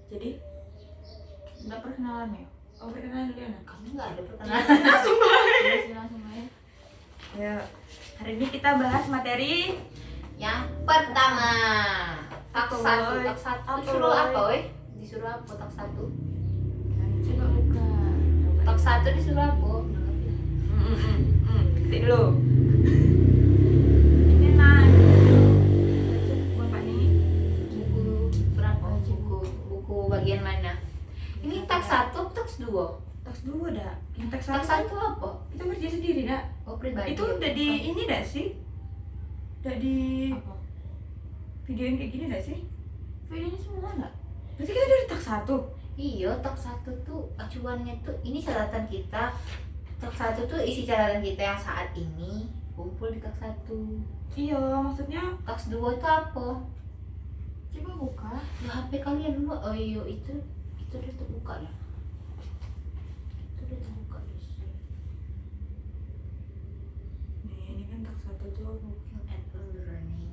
Jadi nggak perkenalan ya? Oh perkenalan dulu ya. Kamu nggak ada perkenalan. Langsung banget. Langsung aja. Ya, hari ini kita bahas materi Yang pertama, tak Apa, satu, woy? tak satu. Apa, Disuruh woy? apa, woi? Disuruh apa tak satu? coba buka. Tak satu disuruh apa? Ketik dulu. Ini nah. Bapak nih. Buku berapa? Buku bagian mana? Ini tak satu, tak dua. Teks dua dah. Yang teks Tak satu satu apa? kita kerja sendiri dah. Oh, pribadi. Itu udah di ini dah sih. Udah di Apa? videoin kayak gini dah sih. Videonya semua enggak? Berarti kita dari teks satu. Iya, tak satu tuh acuannya tuh ini catatan kita. Tak satu tuh isi catatan kita yang saat ini kumpul di tak satu. Iya, maksudnya Tak dua itu apa? coba buka. Ya HP kalian dulu. Oh iya itu udah terbuka ya. Itu udah terbuka guys. Nih, ini kan teks satu tuh. Looking at learning.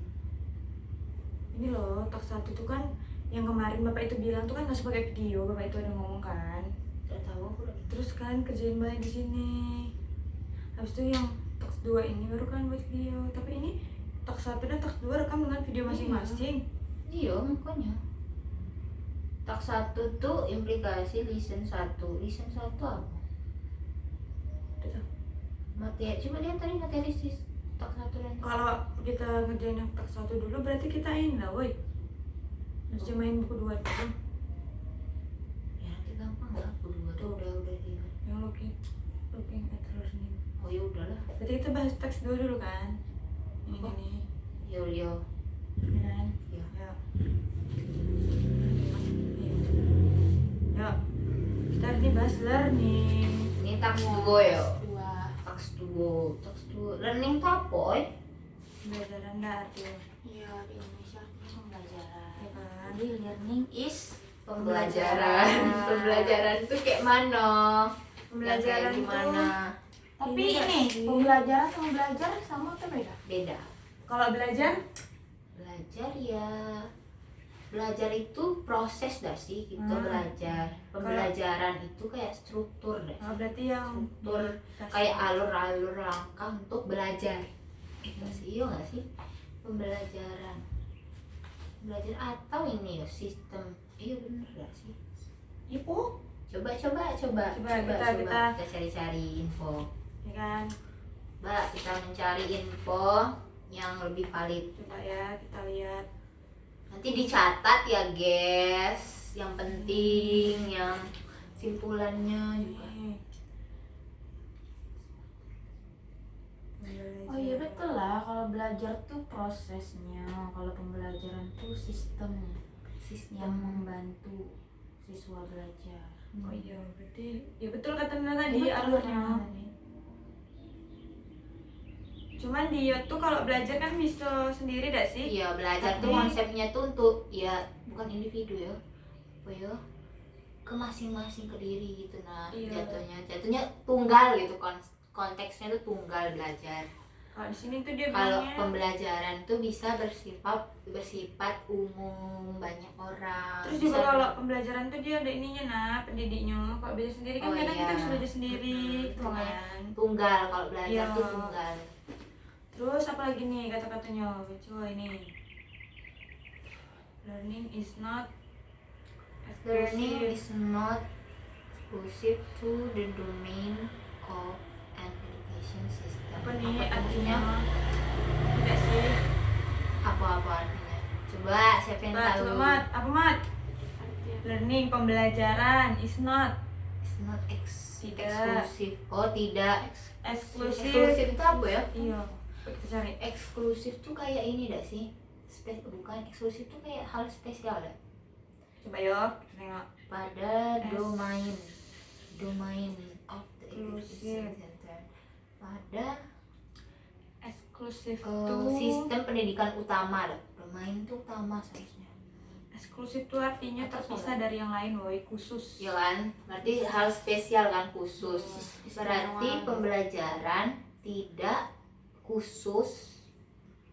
Ini loh, teks satu tuh kan yang kemarin Bapak itu bilang tuh kan masih pakai video, Bapak itu ada ngomong kan. Gak tahu aku lagi. Terus kalian kerjain banyak di sini. Habis itu yang teks 2 ini baru kan buat video. Tapi ini teks 1 dan teks 2 rekam dengan video masing-masing. Iya makanya. Tak satu tuh implikasi listen 1. Listen 1 apa? Udah. Materi. Coba lihat tadi materi sis. Tak satu dan tak Kalau kita ngerjain yang teks 1 dulu berarti kita ini lah, woi. Terjemahin buku 2 dulu. ya nanti gampang lah. Aku dua tuh udah dia. Yang looking at learning. Oh ya udahlah. Berarti kita bahas teks 2 dulu kan? Ini Oh. nih. Yo. Ya kan? Ya. Ya. Ya. Kita hari ini bahas learning. Ini tak dua ya. Dua. Taks dua. Learning tuh apa, oi? Pembelajaran dah artinya. Iya, di Indonesia pembelajaran. Ya kan? Jadi learning is Pembelajaran. Pembelajaran tuh kayak mana? Pembelajaran Yang kayak gimana? Tapi Ini ini sih, pembelajaran sama belajar sama apa beda? Beda. kalau belajar Belajar ya. Belajar itu proses dah sih kita belajar. Pembelajaran itu kayak struktur deh. berarti yang Struktur kayak alur-alur langkah untuk belajar. Iya sih, iya nggak sih? Pembelajaran. Belajar atau ini ya sistem. Iya bener gak sih? ibu Coba kita kita cari-cari info. ya kan? Mbak, kita mencari info yang lebih valid. Coba ya kita lihat. Nanti dicatat ya guys. Yang penting, yang simpulannya juga. Nih. Oh iya betul lah, kalau belajar tuh prosesnya, kalau pembelajaran tuh sistemnya yang membantu siswa belajar. Oh iya berarti ya betul kata Nana tadi Betul, alurnya. tadi. Cuman dia tuh kalau belajar kan bisa sendiri dah sih. Iya, belajar tuh Tapi- konsepnya tuh untuk ya bukan individu ya. Apa ya? Ke masing-masing ke diri gitu nah. Iya. Jatuhnya tunggal gitu konteksnya tuh tunggal belajar. Kalau di sini tuh dia Kalau bilangnya pembelajaran tuh bisa bersifat umum, banyak orang. terus Bisa juga kalau pembelajaran tuh dia ada ininya nah pendidiknya. Kalau belajar sendiri kan Oh, kadang iya. kita bisa belajar sendiri gitu Betul. kan. tunggal, kalau belajar Iya. tuh tunggal. Terus apa lagi nih kata-katanya? Coba ini. Learning is not Learning exclusive. is not exclusive to the domain of an education system. Apa nih tuh artinya? maksudnya? Tidak sih. Apa artinya? Coba siapa yang Coba, tahu? coba Mat. Apa Mat? Learning pembelajaran is not It's not Tidak. exclusive. Oh tidak. eksklusif. Eksklusif itu apa ya? Iya. Kita cari. Eksklusif tuh kayak ini dah sih. Bukan eksklusif tuh kayak hal spesial dah. Coba yuk kita tengok. Pada domain of the education Eksklusif. center. Pada Eksklusif tuh sistem pendidikan utama dah. Domain tuh utama seharusnya. eksklusif tuh artinya Atau terpisah dari yang lain, woy, khusus. Ya kan? Berarti hal spesial kan khusus. Berarti Istimewa. pembelajaran tidak khusus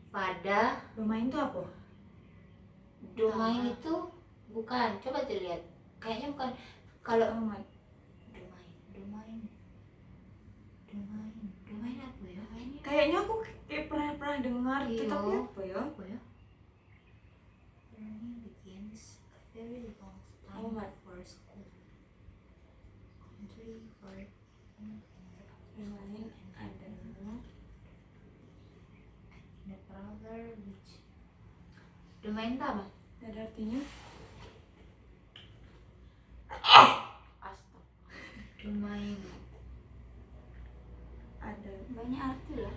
pada Domain tuh apa? domain itu Bukan, coba dilihat. Kayaknya bukan. Kalau Amat. domain apa ya? Kayaknya aku kayak pernah dengar itu, Iya. tapi apa ya? Apa ya? Learning begins a very long time Amat. before school. Country for Domain adalah the traveler which domain itu apa? ada artinya. Astaga, Domain Ada. banyak arti lah.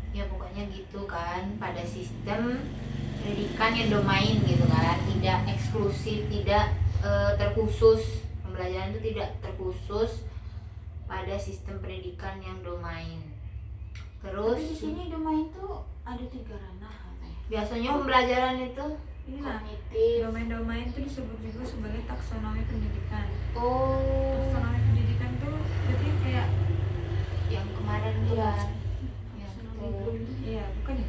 ya pokoknya gitu kan, pada sistem pendidikan yang domain gitu kan, tidak eksklusif, tidak terkhusus, pembelajaran itu tidak terkhusus pada sistem pendidikan yang domain. Terus Tapi di sini domain tuh ada 3 ranah katanya. biasanya pembelajaran itu Ini lah. Kognitif. Domain-domain itu disebut juga sebagai taksonomi pendidikan. oh Taksonomi pendidikan tuh berarti kayak yang kemarin tuh Iya. kan, yang Taksonomi itu belum. iya bukan ya?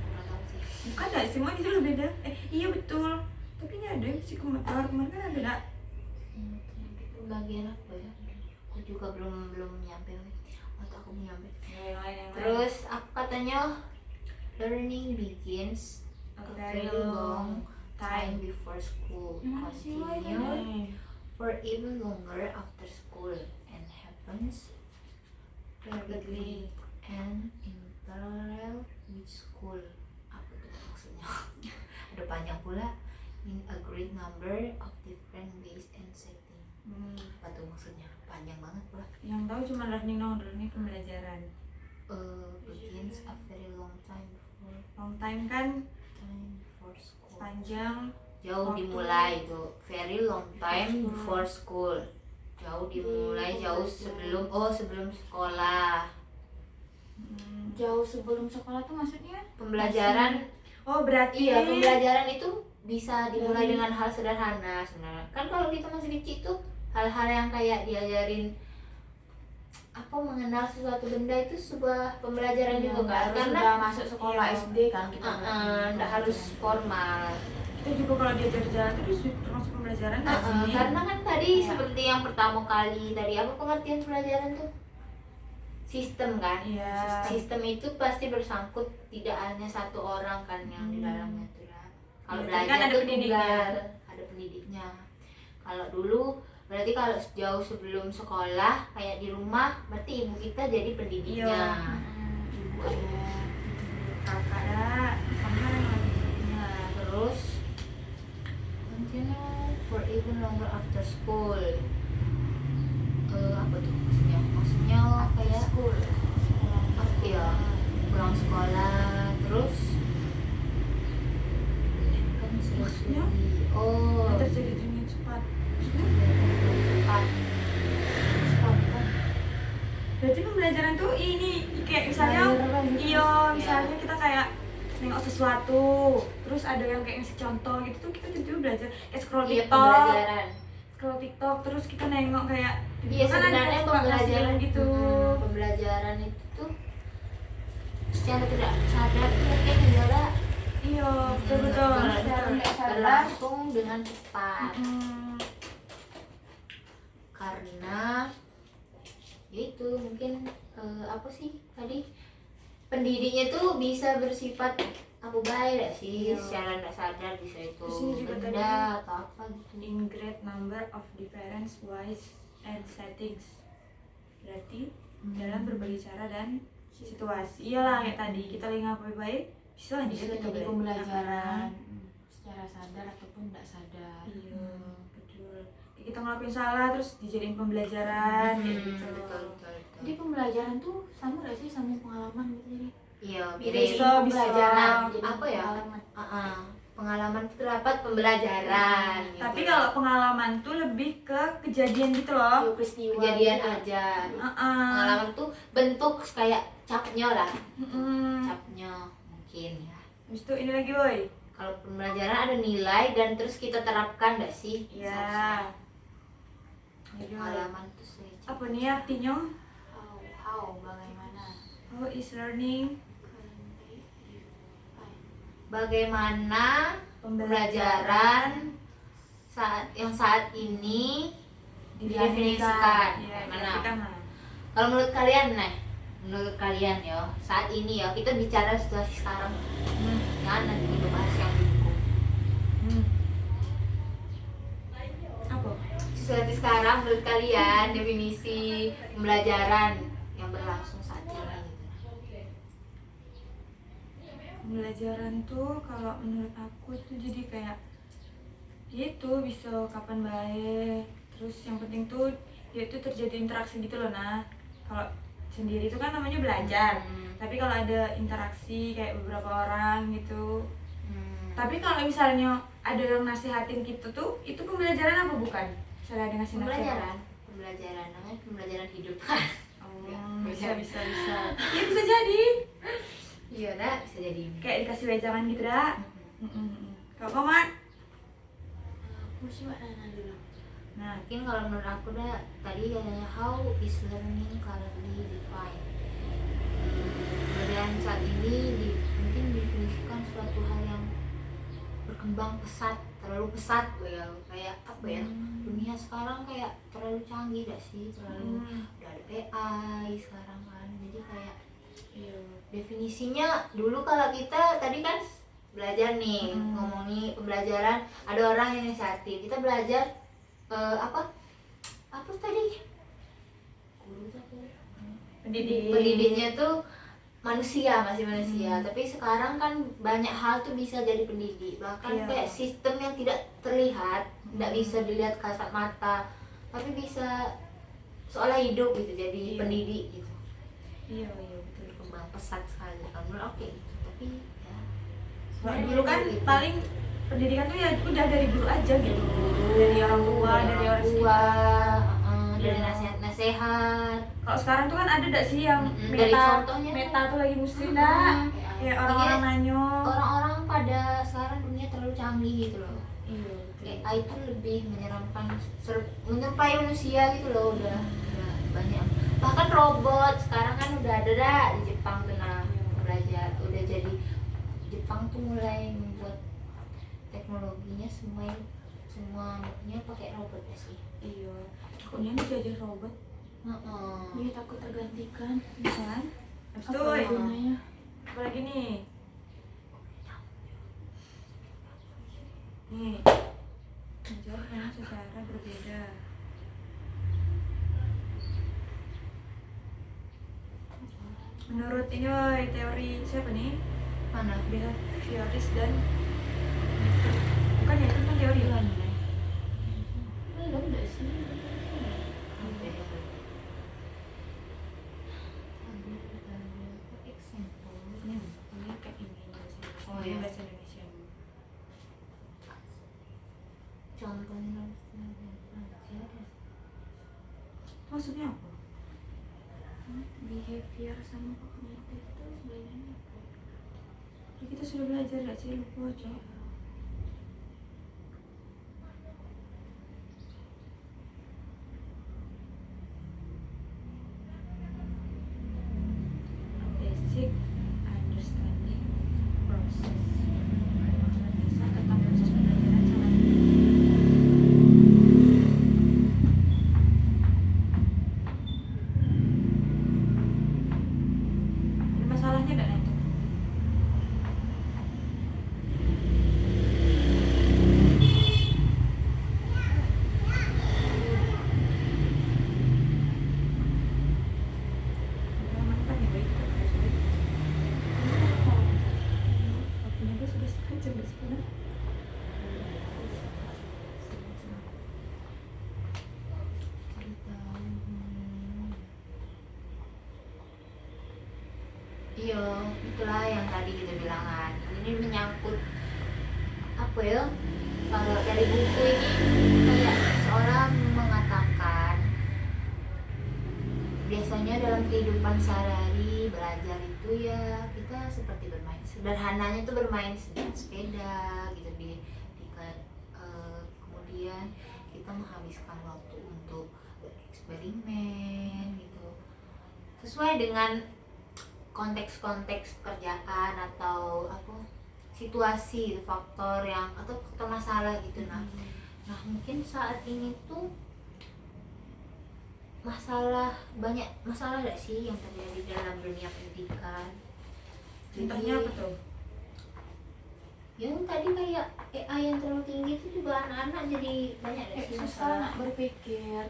kurang tahu sih. Bukan nggak semua gitu loh beda. Iya betul. Tapi ini ada si kemarin kan ada nak. Itu bagian apa ya? Aku juga belum nyampe, atau aku belum nyampe. Yang lain. Terus apa katanya? Learning begins a very long time before school, continue for even longer after school, and happens rapidly and in parallel with school. Apa itu maksudnya? Ada panjang pula. In a great number of different ways and setting. Apa tuh maksudnya? Panjang banget pula. Yang tahu cuma learning pembelajaran. Begins a very long time before Long time kan school. panjang. Jauh Waktu. dimulai itu very long time before school. Jauh dimulai, jauh sebelum sekolah. Jauh sebelum sekolah tuh maksudnya? Pembelajaran Oh berarti iya, pembelajaran itu bisa dimulai dengan hal sederhana sebenarnya. Kan kalau kita masih kecil tuh hal-hal yang kayak diajarin apa, mengenal sesuatu benda itu sebuah pembelajaran Iya, juga kan, baru karena sudah masuk sekolah Iya. SD kan kita nggak harus formal. kita juga kalau diajar jalan terus termasuk pembelajaran nggak sih? Karena kan tadi Iya. seperti yang pertama kali tadi, apa pengertian pelajaran tuh? Sistem kan? Iya. Sistem itu pasti bersangkut tidak hanya satu orang kan yang di dalamnya tuh ya. Kalau Iya, belajar kan ada tuh pendidiknya. tunggal, ada pendidiknya. Kalau dulu berarti kalau jauh sebelum sekolah kayak di rumah, berarti ibu kita jadi pendidiknya. Iya. Ibu ayah. Kakak dah sama yang lagi. Nah, terus continue for even longer after school. Apa tuh maksudnya? Maksudnya kayak School. ya pulang sekolah terus kan Maksudnya? oh Yang terjadi dengan cepat. cepat Berarti pembelajaran tuh ini kayak misalnya iya misalnya kita kayak nengok sesuatu terus ada yang kayak ngasih contoh gitu tuh kita tiba-tiba belajar kayak scroll iya TikTok, pembelajaran. scroll TikTok terus kita nengok kayak Iya kan ada sebenarnya yang suka pembelajaran ngasih gitu. Pembelajaran itu tuh secara tidak sadar tuh mungkin adalah Iya betul betul. Secara tidak sadar. berlangsung dengan cepat Hmm, karena itu mungkin apa sih tadi, pendidiknya tuh bisa bersifat apa baik gak sih, Iya. secara tidak sadar bisa itu Terus ini juga benda tadi- atau apa gitu. in great number of different ways and settings. Berarti dalam berbagai cara dan situasi. Iyalah kayak tadi kita lagi ngapain baik bisa aja Bisa kita jadi belajar. pembelajaran secara sadar ataupun tidak sadar. Iya, betul. Kayak kita ngelakuin salah terus dijadiin pembelajaran kayak gitu. Betul. Jadi pembelajaran tuh sama gak sih sama pengalaman gitu jadi? Iya, Bisa, pembelajaran bisa. jadi Apa ya? pengalaman. Pengalaman itu terdapat pembelajaran gitu. Tapi kalau pengalaman tuh lebih ke kejadian gitu loh. Iya, peristiwa kejadian gitu. aja. Heeh. Pengalaman tuh bentuk kayak capnya lah, Mm-mm. capnya mungkin ya. Habis itu ini lagi boy. Kalau pembelajaran ada nilai dan terus kita terapkan gak sih? Iya. Jadi Pengalaman tuh saya apa nih artinya? How bagaimana? How is learning bagaimana pembelajaran saat ini didefinisikan. Ya, Mana? definisikan lah. Kalau menurut kalian ya, saat ini ya, kita bicara situasi sekarang. Jangan nanti kita bahas yang di buku. Apa? Situasi sekarang menurut kalian definisi pembelajaran yang berlangsung saat ini gitu. Pembelajaran tuh kalau menurut aku tuh jadi kayak gitu, bisa kapan baik, terus yang penting tuh dia tuh terjadi interaksi gitu loh. Nah kalau sendiri itu kan namanya belajar, tapi kalau ada interaksi kayak beberapa orang gitu. Tapi kalau misalnya ada yang nasihatin gitu tuh, itu pembelajaran apa bukan? Misalnya ada ngasih nasihat. Pembelajaran namanya pembelajaran hidup. Bisa. Iya bisa jadi. Iya dah, bisa jadi. Kayak dikasih wejangan gitu dah. Kalau Komat? Aku sih nanya dulu. Nah, Mungkin kalau menurut aku dah tadi katanya how is learning currently defined. Pembelajaran saat ini mungkin didefinisikan suatu hal yang berkembang pesat, terlalu pesat ya, kayak apa ya, dunia sekarang kayak terlalu canggih gak sih, terlalu udah ada AI sekarang kan, jadi kayak definisinya dulu kalau kita tadi kan belajar nih ngomongin pembelajaran, ada orang yang nasihatin kita belajar apa tadi guru tadi pendidiknya tuh masih manusia, tapi sekarang kan banyak hal tuh bisa jadi pendidik, bahkan kayak sistem yang tidak terlihat, tidak bisa dilihat kasat mata, tapi bisa seolah hidup gitu, jadi pendidik gitu. iya betul. Berkembang pesat sekali kalau menurut oke gitu. Tapi ya Kalau dulu kan paling pendidikan tuh ya udah dari guru aja gitu, dari orang tua, dari orang sekitar, dari nasihat. Kalau sekarang tuh kan ada gak sih yang Dari contohnya meta tuh lagi musim dah, kayak orang-orang nanyo. Orang-orang pada sekarang dunia terlalu canggih gitu loh. Iya betul. AI itu lebih menyeramkan, menyerupai manusia gitu loh, udah banyak. Bahkan robot sekarang kan udah ada dah di Jepang tuh, nah belajar udah jadi Jepang tuh mulai membuat teknologinya semuanya pakai robot ya sih. Iya, takutnya dijajah robot. Dia takut tergantikan. Kan? Habis itu, Apa gunanya? apalagi nih? Nih, menjawab memang secara berbeda. Menurut ini teori siapa nih? Mana? Behavioris dan bukan ya, itu kan teori kan? Belum deh sih. Ini kayak ini bahasa Indonesia. Oh, iya. Bahasa Indonesia. Contohnya Maksudnya apa? Behavior sama kognitif itu bedanya apa? Ya, kita sudah belajar gak sih, lupa aja. Basic understanding process. Dasar tentang proses pembelajaran sama. Ada masalahnya gak itu? Mantap nih, baik kita bahas baik. Waktunya gue sudah setengah jam dari sekarang. Iya, itulah yang tadi kita bilang kan. Ini menyangkut apa ya? Kalau dari buku ini kayak seorang mengatakan biasanya dalam kehidupan sehari-hari belajar itu ya kita seperti bermain, sederhananya tuh bermain sepeda gitu kemudian kita menghabiskan waktu untuk bereksperimen gitu sesuai dengan konteks-konteks pekerjaan atau apa situasi, faktor yang atau faktor masalah gitu. Nah mungkin saat ini tuh banyak masalah gak sih yang terjadi dalam dunia pendidikan. Contohnya apa tuh? Yang tadi kayak AI yang terlalu tinggi itu juga anak-anak jadi banyak gak sih susah masalah. nak berpikir.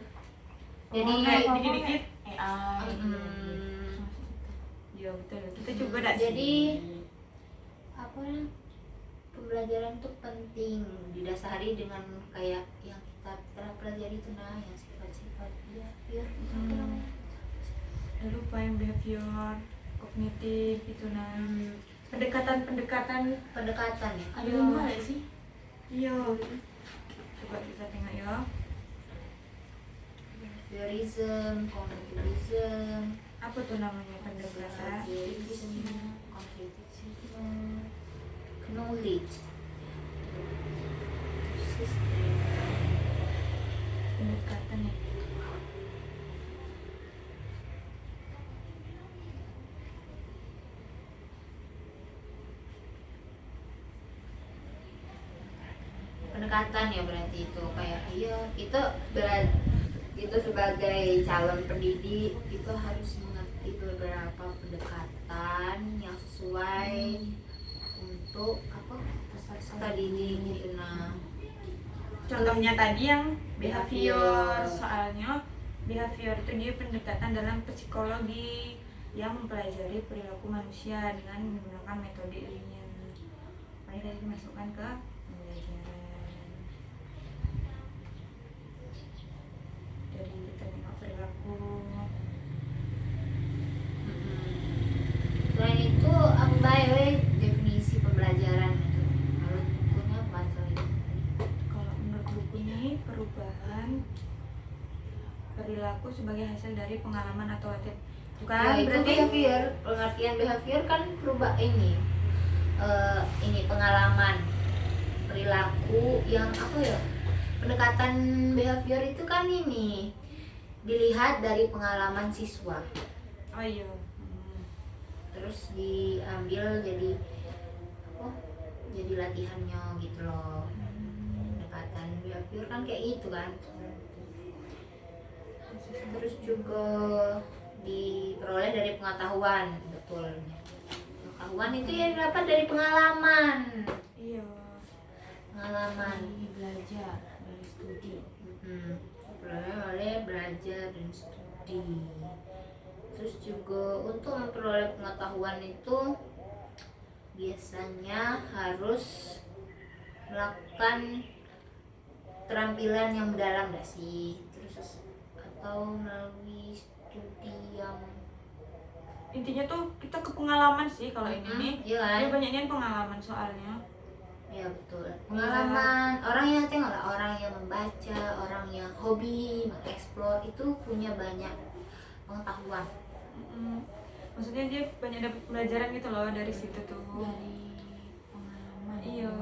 Jadi kayak dikit-dikit. AI. Iya betul. Kita coba dah. Jadi apa namanya, pembelajaran itu penting didasari dengan kayak yang kita telah pelajari itu, nah yang sifat-sifat behavior itu apa namanya? Udah lupa yang behavior, kognitif itu nah. Pendekatan Pendekatan ya. Ada Iya. 5 gak sih? Iya. Coba kita tengok ya. Behaviorism, cognitivism, Apa tuh namanya pendekatan? behaviorism, cognitivism, knowledge, system. Pendekatan ya. Pendekatan ya berarti itu kayak iya itu itu sebagai calon pendidik itu harus mengerti beberapa pendekatan yang sesuai untuk apa peserta didik gitu. Nah Contohnya tadi yang behavior, Behavior. soalnya behavior itu dia pendekatan dalam psikologi yang mempelajari perilaku manusia dengan menggunakan metode ilmiah. Mari tadi dimasukkan ke pembelajaran. Dari kita tengok perilaku. selain itu apa baik definisi pembelajaran itu kalau bukunya apa selain itu? Kalau menurut buku ini perubahan perilaku sebagai hasil dari pengalaman atau latihan. Bukan Ya, itu berarti behavior, pengertian behavior kan berubah ini pengalaman perilaku yang apa ya, pendekatan behavior itu kan ini dilihat dari pengalaman siswa oh iya. terus diambil jadi apa jadi latihannya gitu loh. Pendekatan behavior kan kayak gitu kan, terus juga diperoleh dari pengetahuan. Betul, pengetahuan itu yang dapat dari pengalaman Iya. Dari belajar, dari studi. Diperoleh oleh belajar dan studi. Terus juga untuk memperoleh pengetahuan itu biasanya harus melakukan keterampilan yang mendalam gak sih, terus atau melalui studi yang Intinya tuh kita ke pengalaman sih kalau ini nih. iya kan? Dia banyaknya pengalaman soalnya. Ya betul, pengalaman orang yang tengoklah, orang yang membaca, orang yang hobi mengeksplor itu punya banyak pengetahuan. Maksudnya dia banyak dapat pelajaran gitu loh dari situ tuh. Dari pengalaman. Iya.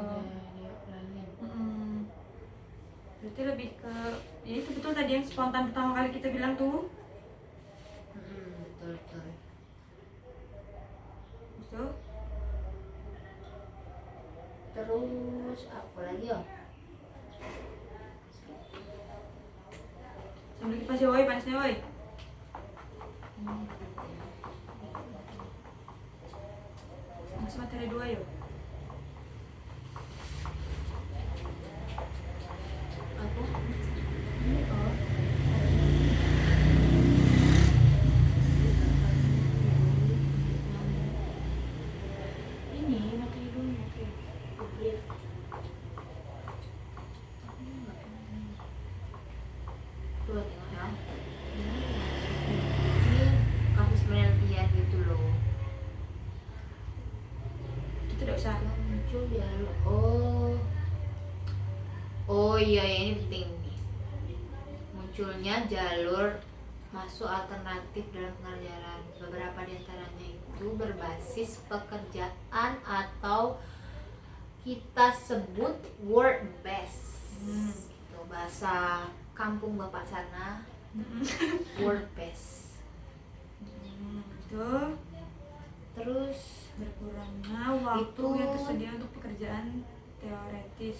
Dia lalui. Berarti lebih ke ya itu betul tadi yang spontan pertama kali kita bilang tuh. Betul betul. Itu Terus apa lagi ya? sambil kipas ya woi, panasnya woi. Masih materi 2 yuk. Apa? Ini oh. Ini materi dulu. Upgrade. Tuh tengok ya. Ini kasus penelitian gitu loh. Itu tidak usah. Yang muncul dialog. Oh iya ini penting nih. Munculnya jalur masuk alternatif dalam pengajaran. Beberapa diantaranya itu berbasis pekerjaan atau kita sebut word based. Gitu, bahasa kampung bapak sana word based. Itu Terus berkurangnya waktu Itu- yang tersedia untuk pekerjaan teoretis.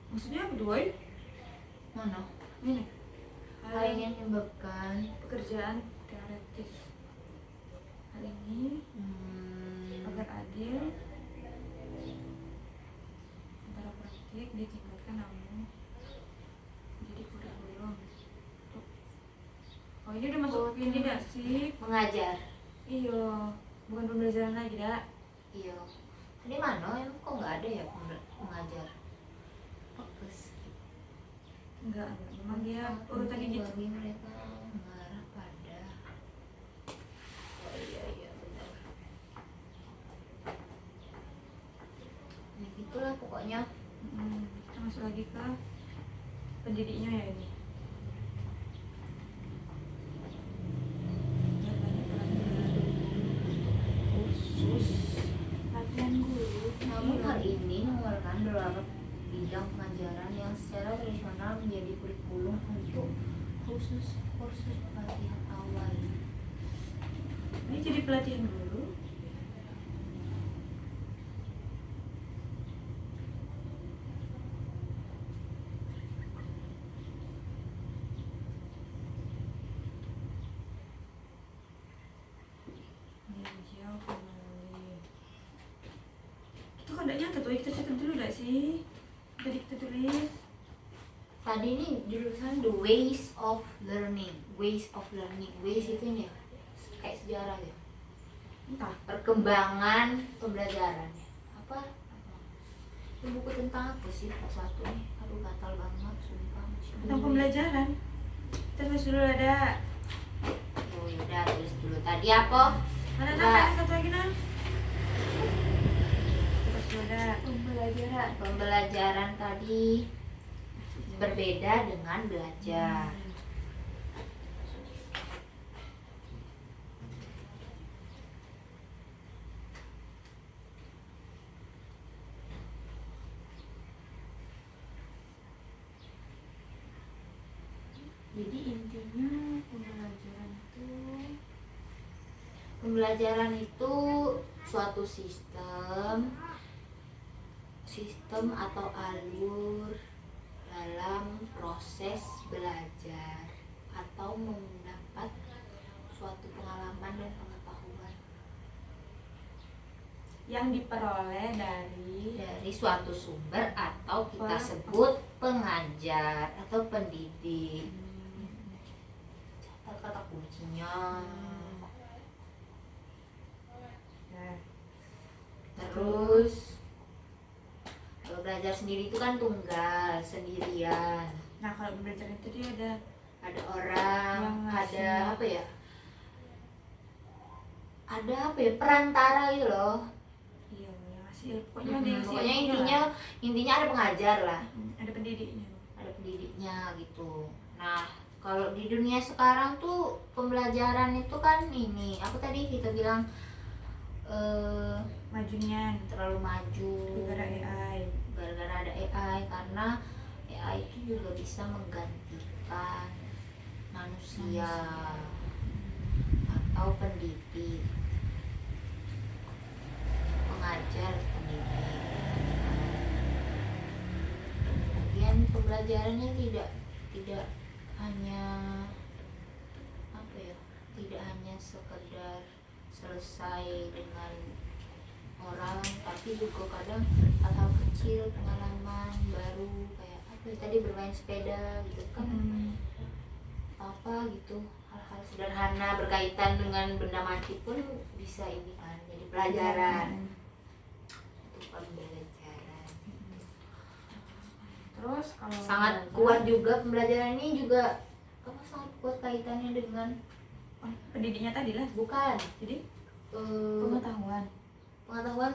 Maksudnya apa Boy? mana? Ini Hal yang menyebabkan pekerjaan teoretis. Hal ini agar adil antara praktik ditingkatkan namun jadi kurikulum. Oh ini udah masuk ke ini gak sih? mengajar. Iya, bukan pembelajaran lagi dak. Iya. Tadi mana? Emang kok nggak ada ya mengajar? Fokus. Enggak, memang dia urutannya gitu. Bagi mereka mengarah pada. Oh iya benar. Ya gitulah pokoknya. Kita masuk lagi ke pendidiknya ya ini. Biar banyak pelajaran khusus latihan guru. Namun Iya. hal ini memerlukan beberapa bidang pengajaran yang secara tradisional menjadi kurikulum untuk kursus pelatihan awal. Ini jadi pelatihan guru. Meninjau kembali. Itu kok nggak nyata tuh, kita catat dulu gak sih? Tadi kita tulis. Tadi ini jurusan the ways of learning. Ways itu ini ya, kayak sejarah ya. Entah. Perkembangan pembelajaran ya. Apa? Ini buku tentang apa sih satu nih? Aduh gatal banget sumpah. Tentang pembelajaran. Kita tulis dulu ada. Oh yaudah tulis dulu. Tadi apa? Mana Enggak. ada satu lagi nan? Terus dulu ada. Pembelajaran tadi berbeda dengan belajar. Jadi intinya Pembelajaran itu suatu sistem atau alur dalam proses belajar atau mendapat suatu pengalaman dan pengetahuan yang diperoleh dari dari suatu sumber atau kita Per- sebut pengajar atau pendidik. Catat kata kuncinya. Nah, Terus kalau belajar sendiri itu kan tunggal, sendirian. nah kalau pembelajaran itu dia Ada orang, Yang ngasih. ada apa ya? Ada apa ya? Perantara gitu loh. iya yang hasil pokoknya ada yang Pokoknya hasilnya intinya ada pengajar lah, lah. Ada pendidiknya. ada pendidiknya gitu. Nah, kalau di dunia sekarang tuh pembelajaran itu kan ini, apa tadi kita bilang Majunya terlalu maju. gara-gara AI. Gara-gara ada AI, karena AI itu juga bisa menggantikan manusia atau pendidik, pengajar, pendidik. Kemudian pembelajarannya tidak hanya apa ya, tidak hanya sekedar selesai dengan orang, tapi juga kadang hal-hal kecil, pengalaman baru kayak apa ya, tadi bermain sepeda gitu kan, apa gitu, hal-hal sederhana berkaitan dengan benda mati pun bisa ini kan jadi pelajaran. Itu pembelajaran Terus kalau sangat belajar- kuat juga. Pembelajaran ini juga apa, sangat kuat kaitannya dengan pendidiknya tadi lah. bukan Jadi eh, pengetahuan, pengetahuan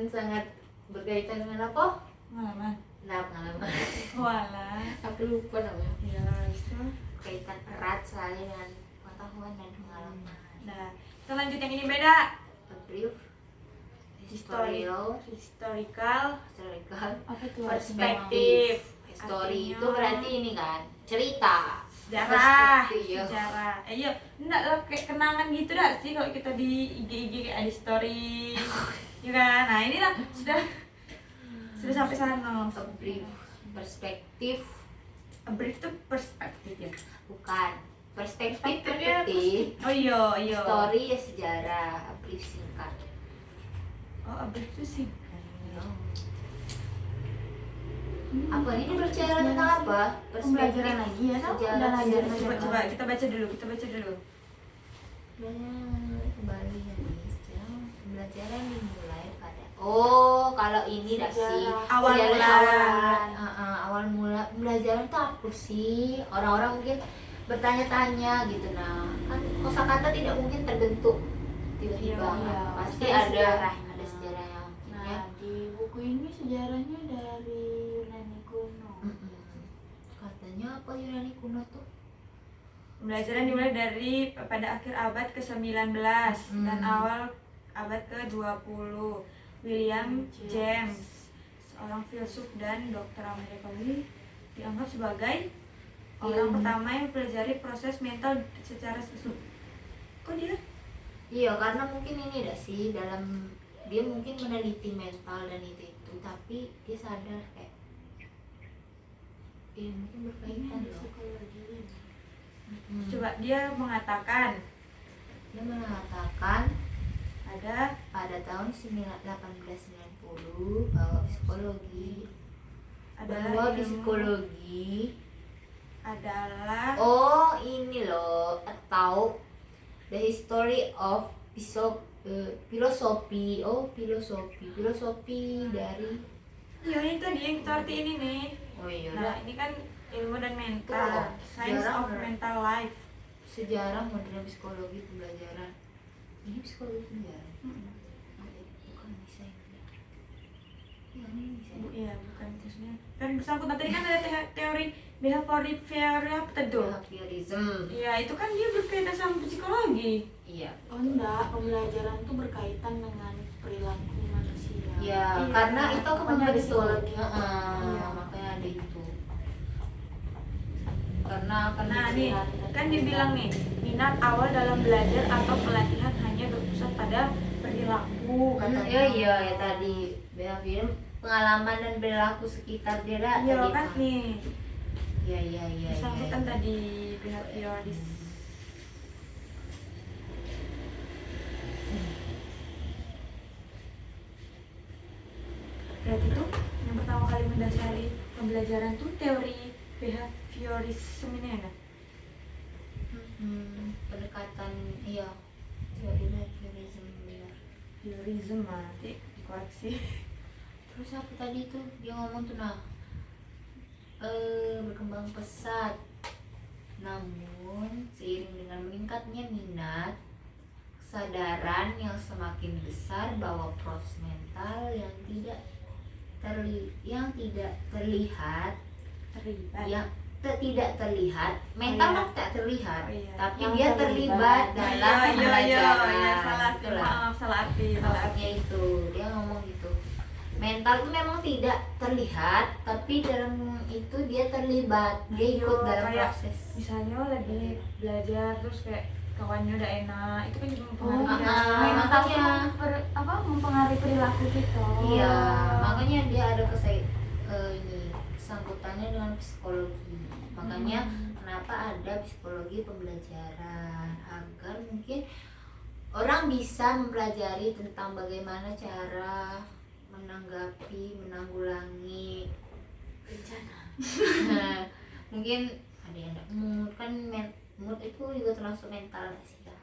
sangat berkaitan dengan apa? pengalaman. Nah, pengalaman. Walah. Aku lupa namanya. Ya itu. Kaitan erat sekali dengan pengetahuan dan pengalaman. Nah, kita lanjut yang ini beda. A brief historical Historical historical Apa tuh? perspektif. Story Artinya- itu berarti ini kan cerita. sejarah, Perspektif, ya. sejarah. Iya, enggak lah kayak kenangan gitu dah sih kalau kita di IG kayak ada story, ya kan? Nah inilah sudah sampai sana. A brief perspektif, A brief tuh perspektif ya. bukan perspektif Perspektifnya perspektif. Oh iya. Story ya sejarah, a brief singkat. Oh, a brief tuh sih. Apa ini berbicara tentang apa? Pembelajaran lagi ya, kan? sejarah, Udah lanjut, sejarah. lanjut. Coba kita baca dulu. Kembali nih, sejarah pembelajaran dimulai pada. Oh, kalau ini dah sih Sejarah. Awal sejarah mula. awal mula pembelajaran itu apa sih? Orang-orang mungkin bertanya-tanya gitu. Nah, kan kosakata tidak mungkin terbentuk tiba-tiba. Iya, Pasti ada ada sejarahnya. ada sejarahnya mungkin ya. Nah, di buku ini sejarahnya dari Yunani kuno. Katanya apa Yunani kuno tuh? Pembelajaran dimulai dari pada akhir abad ke-19 dan awal abad ke-20. William James, seorang filsuf dan dokter Amerika ini dianggap sebagai orang pertama yang mempelajari proses mental secara spesifik. Kok dia? Iya, karena mungkin ini dah sih dalam dia mungkin meneliti mental dan itu tapi dia sadar kayak mungkin berkaitan loh. Coba dia mengatakan Dia mengatakan ada pada tahun 1890 bahwa psikologi adalah ilmu- psikologi adalah ini loh, atau the history of filosofi dari iya ini tadi yang kita arti ini nih. iya Nah ini kan ilmu dan mental, Oh, science jarang of ya. mental life. sejarah modern psikologi pembelajaran. Ini psikologi pembelajaran. Bukan desain. Ya, ini desain. Iya bukan maksudnya kan bersangkutan tadi kan ada teori behaviorism apa tuh? Behaviorism. Iya itu kan dia berkaitan sama psikologi. Iya. Oh enggak, pembelajaran itu berkaitan dengan perilaku manusia. Ya, Iya, karena itu aku pokoknya ada betul. psikologi. Iya, makanya ada itu. Karena akan Nah nih kan dibilang nih minat awal dalam belajar atau pelatihan hanya berpusat pada perilaku katanya. iya ya tadi behavior pengalaman dan perilaku sekitar dia dah Iya tadi kan mah. nih Iya. bersangkutan tadi behavioris. Berarti tuh yang pertama kali mendasari pembelajaran tuh teori behaviorism ini ya kan? Pendekatan iya teori behaviorism benar. Behaviorism nanti dikoreksi. Terus apa tadi tuh dia ngomong tuh berkembang pesat. Namun seiring dengan meningkatnya minat, kesadaran yang semakin besar bahwa proses mental yang tidak terlihat Terlibat. yang tidak terlihat mental Iya. mah tak terlihat Oh, iya. tapi Yang dia terlibat terlibat. dalam iya pembelajaran. salah Itulah. maaf salah arti Maksudnya itu dia ngomong gitu, mental itu memang tidak terlihat tapi dalam itu dia terlibat, dia ikut Iya, dalam kayak proses. misalnya lagi belajar terus kayak kawannya udah enak itu kan juga Oh, mempengaruhi iya. mental makanya. tuh mempengaruhi perilaku kita. Iya, makanya dia ada ini sangkutannya dengan psikologi. Makanya kenapa ada psikologi pembelajaran agar mungkin orang bisa mempelajari tentang bagaimana cara menanggulangi Bencana. mungkin ada yang ada mood kan mood itu juga termasuk mental nggak sih kan?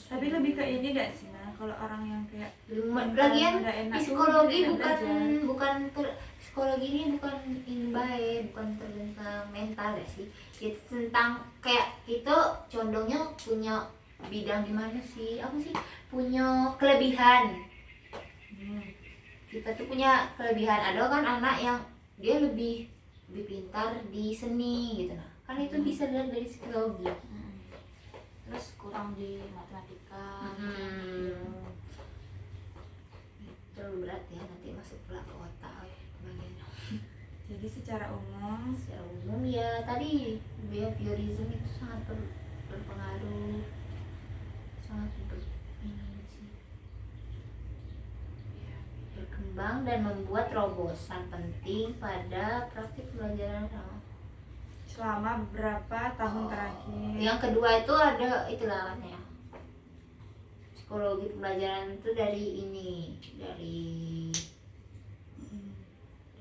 tapi lebih ke ini gak sih nah kalau orang yang kayak Lagian udah enak tuh psikologi enak belajar. psikologi ini bukan baik, bukan tentang mental ya sih. Itu tentang kayak kita condongnya punya bidang di mana sih? Apa sih? Punya kelebihan. Kita tuh punya kelebihan. Ada kan anak yang dia lebih pintar di seni gitu nah. Kan itu bisa dilihat dari psikologi. Terus kurang di matematika. Terlalu berat ya nanti masuk pula ke otak bagian. Jadi secara umum Secara umum ya tadi behaviorism itu sangat berpengaruh, sangat ini sih. Berkembang dan membuat terobosan penting pada praktik pembelajaran. selama beberapa tahun terakhir. Yang kedua itu ada itulah katanya. Psikologi pembelajaran itu dari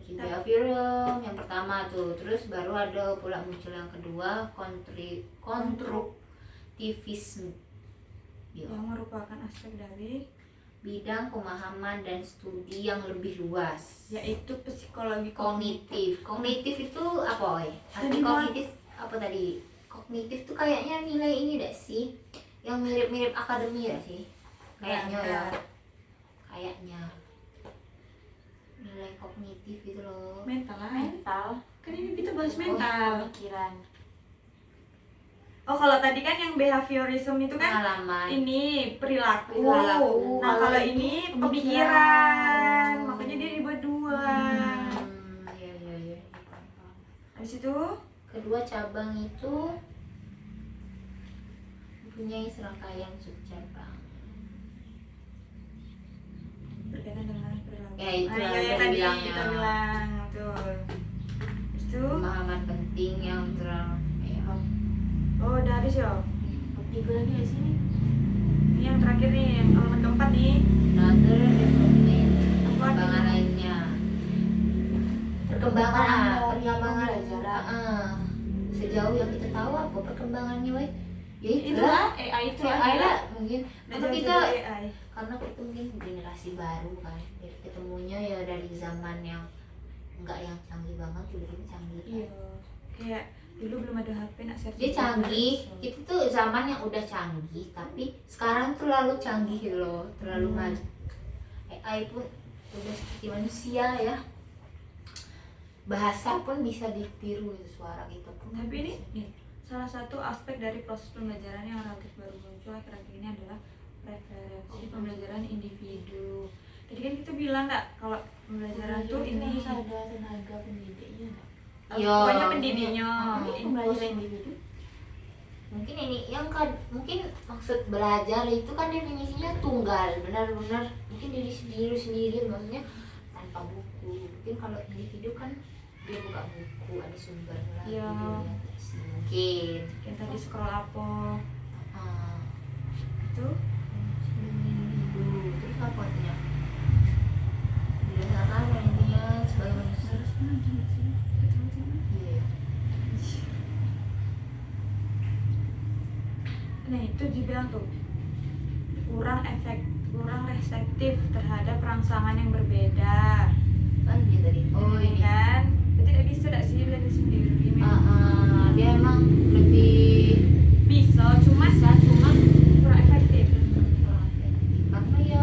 behaviorism yang pertama tuh, terus baru ada pula muncul yang kedua konstruktivisme yang merupakan aspek dari bidang pemahaman dan studi yang lebih luas, yaitu psikologi kognitif itu apa oi? Arti Tadi kognitif apa tadi? Kognitif tuh kayaknya nilai ini deh sih yang mirip-mirip akademi ya sih kayaknya ya, kayaknya nilai kognitif itu loh. mental lah. Mental. Kan ini kita bahas mental. Pemikiran. Oh, kalau tadi kan yang behaviorism itu kan Pengalaman. ini perilaku. Perilaku. Nah, kalau ini pemikiran. Makanya dia dibuat dua. Iya. Habis itu Kedua cabang itu mempunyai serangkaian subcabang. berkaitan dengan perilaku. Ya, itu iya, yang tadi bilangnya. kita bilang betul. Habis itu Pemahaman penting yang oh, dari siapa? Tiga lagi di sini. Ini yang terakhir nih, yang alamat keempat nih. another development, Apa perkembangan artinya? lainnya. Perkembangan sejauh yang kita tahu apa perkembangannya, weh? Ya Itulah AI itu AI lah mungkin karena Belajar kita jadi AI. karena kita mungkin generasi baru kan, jadi ketemunya ya dari zaman yang enggak yang canggih banget, tiba-tiba canggih kan. Iya. Kayak dulu belum ada HP nak search. Dia canggih, itu tuh zaman yang udah canggih tapi sekarang terlalu canggih gitu loh, terlalu maju. AI pun udah seperti manusia ya, bahasa pun bisa ditiru gitu, suara gitu pun. Tapi ini nih, salah satu aspek dari proses pembelajaran yang relatif baru muncul akhir-akhir ini adalah preferensi pembelajaran individu. Tadi kan kita bilang nggak kalau pembelajaran tuh ini harus ada tenaga pendidiknya. Iya. pokoknya pendidiknya. Pembelajaran individu. Mungkin ini yang kan mungkin maksud belajar itu kan definisinya tunggal, benar-benar mungkin diri sendiri maksudnya tanpa buku. Mungkin kalau individu kan dia buka buku, ada sumber lagi, Iya. mungkin Yang tadi scroll apa itu individu terus apa artinya? Berdasarkan intinya sebagai manusia. Iya. nah itu dibilang tuh kurang reseptif terhadap rangsangan yang berbeda. Kan dia tadi. Oh ini. Kan berarti tidak bisa tidak sih belajar sendiri. Dia emang lebih Bisa cuman kurang efektif. karena ya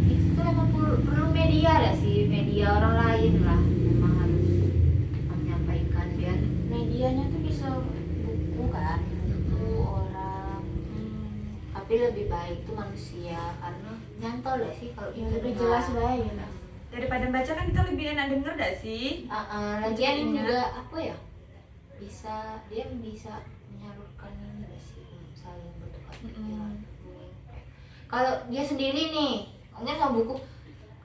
itu tuh emang perlu media lah sih, media orang lain lah memang harus menyampaikan dia. Medianya tuh bisa buku kan, buku orang. Tapi lebih baik tuh manusia karena nyantol lah sih kalau Yang kita lebih dengar. jelas baik ya. Daripada baca kan kita lebih enak denger gak sih? Lagian Ingat. juga apa ya, dia bisa menyalurkan ini gak sih, saling bertukar pikiran. Kalau dia sendiri nih mungkin sama buku,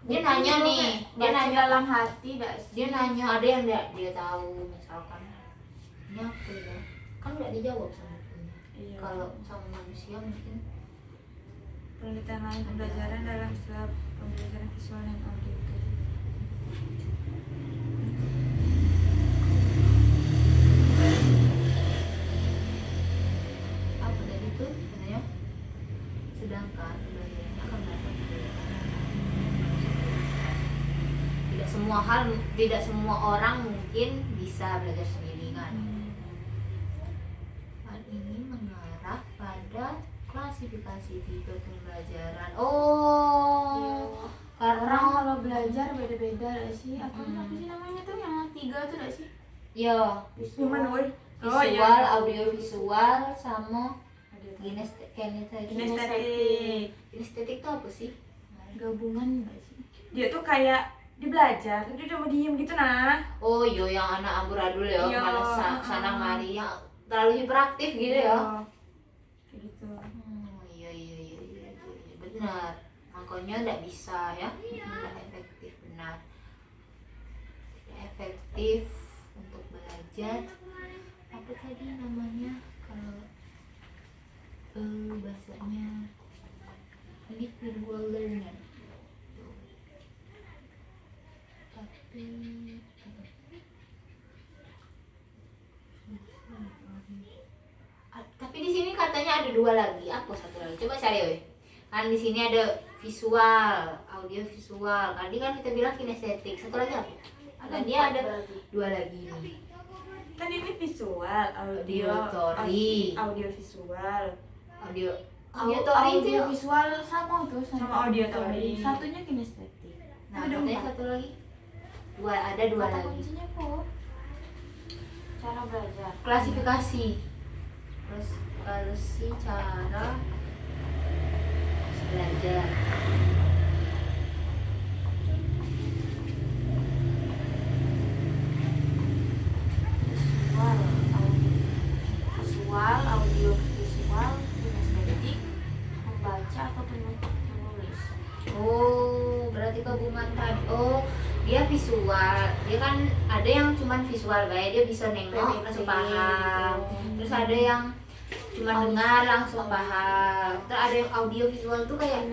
dia nanya nih, dia Baca nanya dalam hati gak sih? dia nanya ada yang dia tahu misalkan ini apa ya, kan nggak dijawab sama bukunya. Iya. Kalau sama manusia mungkin Penelitian lain pembelajaran dalam istilah pembelajaran visual dan audio itu. apa tadi tuh katanya, sedangkan pembelajarannya akan berdasarkan tidak semua orang mungkin bisa belajar sendiri kan. Hal ini mengarah pada klasifikasi tipe pembelajaran. Oh, karena Orang kalau belajar beda-beda gak sih? Apa sih namanya tuh yang tiga tuh gak sih? ya Cuman woi. visual, audiovisual sama Kinestetik. kinestetik. Kinestetik itu apa sih? Gabungan gak sih? Dia tuh kayak dia belajar tapi dia udah mau diem gitu nah. Oh iya, yang anak amburadul ya, Iya, mana sana mari yang terlalu hiperaktif gitu ya. Kayak gitu. Iya, benar. Makanya nggak bisa ya, nggak efektif, benar. Tidak efektif untuk belajar. Apa tadi namanya kalau bahasanya individual learner. Tapi di sini katanya ada dua lagi. Apa satu lagi? Coba cari, weh. Kan di sini ada visual, audio visual. Tadi kan kita bilang kinestetik. Satu lagi apa? Dan dia ada dua lagi nih. Kan ini visual, Auditory. audio visual. Audio Audio visual sama tuh Sama auditory. Satunya kinestetik. Nah, Ada katanya empat. satu lagi. Ada dua Kata lagi. kuncinya kok cara belajar. Klasifikasi cara belajar. Visual, audio visual, kinestetik, membaca atau menulis. Oh, berarti gabungan tadi. Oh, dia visual. Dia kan ada yang cuman visual, kayak dia bisa nengok langsung paham. Terus ada yang cuma dengar langsung paham. Terus ada yang audio visual tuh kayak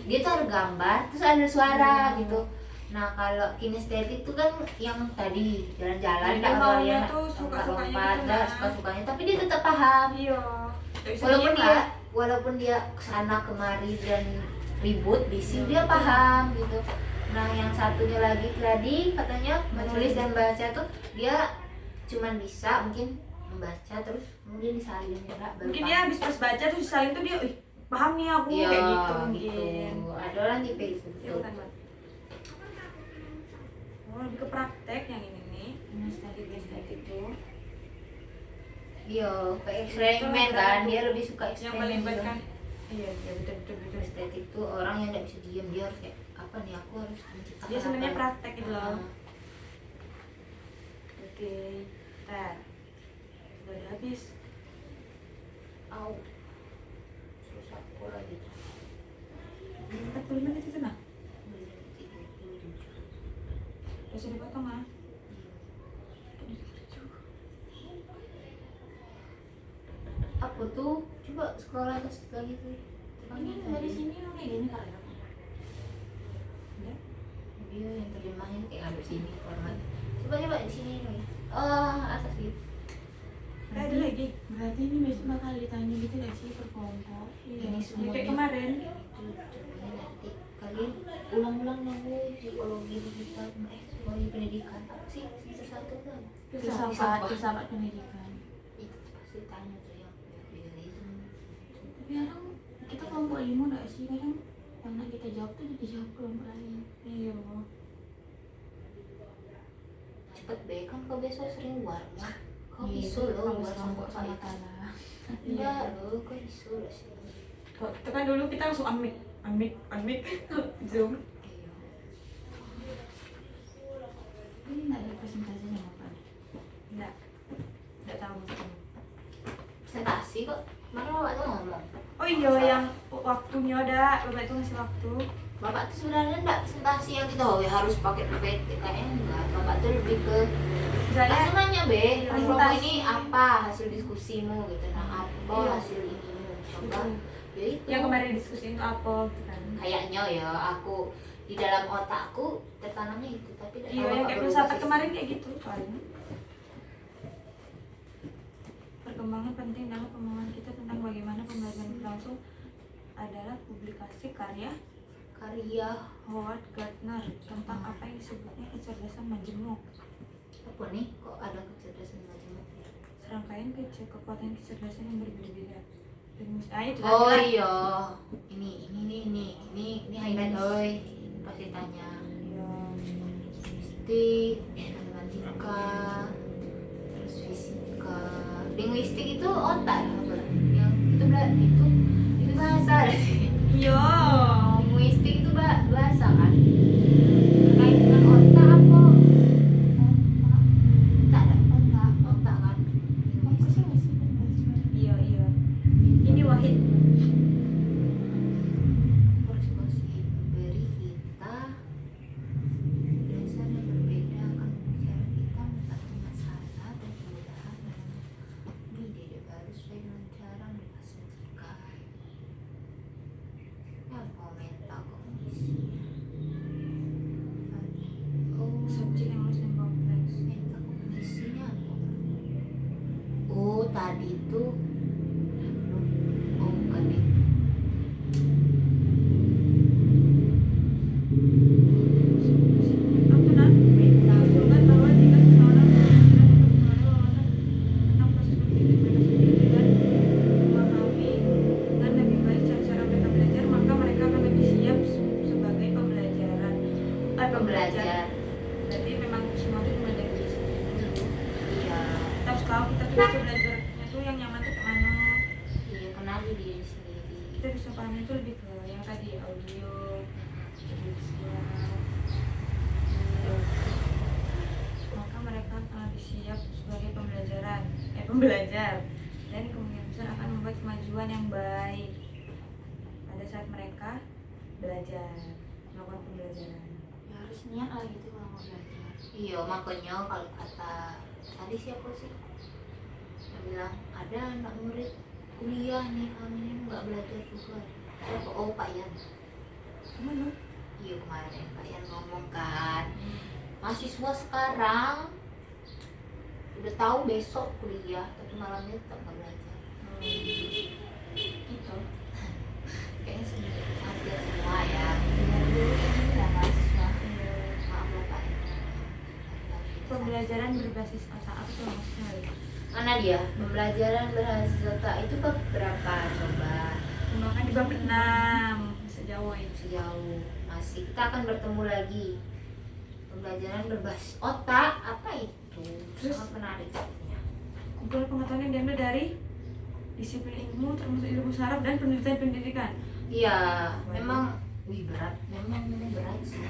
dia tuh ada gambar, terus ada suara gitu. Nah, kalau kinestetik tuh kan yang tadi jalan-jalan, Dia maunya lari, tuh suka-sukanya lompat-lompat, gitu, dah, nah. suka-sukanya, tapi dia tetap paham. Iya. Nggak bisa Walaupun diem, dia Kak. walaupun dia kesana kemari dan ribut bising, dia paham gitu. Nah, yang satunya lagi tadi katanya menulis dan baca tuh dia cuman bisa mungkin membaca terus kemudian disalin ya, baru Mungkin paham. dia habis pas baca terus salin tuh dia, paham nih aku Iya, kayak gitu mungkin. Ada orang tipe itu. Iya bukan, Mbak. Oh, lebih ke praktek yang ini nih. Kinestetik itu. Iya, kayak eksperimen kan, dia lebih suka Yang eksperimen. melibatkan gitu. iya betul. Estetik tuh orang yang nggak bisa diam, dia harus kayak apa nih, aku harus menciptakan Dia sebenarnya apa. praktek gitu loh. Ah. Oke, tar. Udah habis. Au. Susah pula gitu. 40 menit itu nah. Udah sudah dipotong ah. Apa tuh? Coba scroll atas lagi tuh. Ini dari sini lo kayak gini kali ya. Udah. Dia yang terjemahin kayak ngadep sini format. Coba di sini nih. Oh, atas gitu. Ada lagi. Berarti ini besok bakal ditanya gitu gak sih per kelompok? Iya, Ini jadi semuanya. kayak kemarin. Itu coba nanti kalian ulang-ulang lagi psikologi digital, psikologi pendidikan. Apa sih? Semester 1 kan? Filsafat pendidikan. Itu pasti tanya tuh yang behaviorism. Tapi kadang kita kelompok 5 gak sih? Kadang yang kita jawab tuh dijawab kelompok lain. Iya. Cepet be, kan kau biasa sering warna. Kau Iya, bisu loh kalau buat kelompok sama sama itu. kalah. Enggak loh, kau bisu lah sih. Kok itu kan dulu kita langsung amik zoom. Iya. Ini gak ada presentasinya apa? Enggak tahu maksudnya. Presentasi kok. Mana bapak tuh ngomong. Oh iya, yang waktunya ada, Bapak itu ngasih waktu. Bapak tuh sebenarnya enggak presentasi yang kita harus pakai PPT, kayaknya enggak. Bapak tuh lebih ke Misalnya langsung nanya be, kelompok presentasi. ini apa hasil diskusimu gitu, nah apa Iya. hasil inimu, coba ya itu. yang kemarin diskusiin itu apa gitu kan. Kayaknya ya aku di dalam otakku tertanamnya itu, tapi nggak Iya, tahu yang apa kayak berubah filsafat sih. kemarin kayak gitu soalnya. Perkembangan penting dalam pemahaman kita tentang bagaimana pembelajaran berlangsung adalah publikasi karya Karya Howard Gardner tentang apa yang disebutnya kecerdasan majemuk. apa nih? Kok ada kecerdasan macam ya? Serangkaian kekuatan kecerdasan yang berbeda-beda. Itu Oh tadi lah. iya, ini highlight oi, pasti tanya. Iya. Linguistik, matematika, terus fisika. Linguistik itu otak ya, apa? Yang itu bahasa sih. Iya. Linguistik itu bahasa kan? pembelajar. Berarti memang semua itu mulai dari diri sendiri dulu. Iya. Kita harus tahu kita tuh bisa belajarnya tuh yang nyaman tuh kemana. Iya, kenali diri sendiri. Kita bisa pahamnya tuh lebih ke yang tadi audio, visual. Maka mereka akan lebih siap sebagai pembelajar dan kemungkinan besar akan membuat kemajuan yang baik pada saat mereka belajar melakukan pembelajaran. Ya harus niat lah gitu kalau mau belajar. Iya, makanya kalau kata tadi siapa sih yang bilang ada anak murid kuliah nih ini nggak belajar juga. Siapa? Oh, Pak Yan. Gimana? Iya, kemarin Pak Yan ngomong kan, mahasiswa sekarang udah tahu besok kuliah tapi malamnya tetap nggak belajar. Gitu. Kayaknya hampir semua ya. Dulu ini ya mahasiswa. Maaf loh Pak Yan. Pembelajaran berbasis otak apa tuh maksudnya? Mana dia? Pembelajaran berbasis otak itu bab berapa coba? Makan di bab 6 sejauh ini. Sejauh masih kita akan bertemu lagi. Pembelajaran berbasis otak apa itu? Terus? Sangat menarik sepertinya. Kumpulan pengetahuan yang diambil dari disiplin ilmu termasuk ilmu saraf dan pendidikan. Iya, memang berat. Memang berat sih.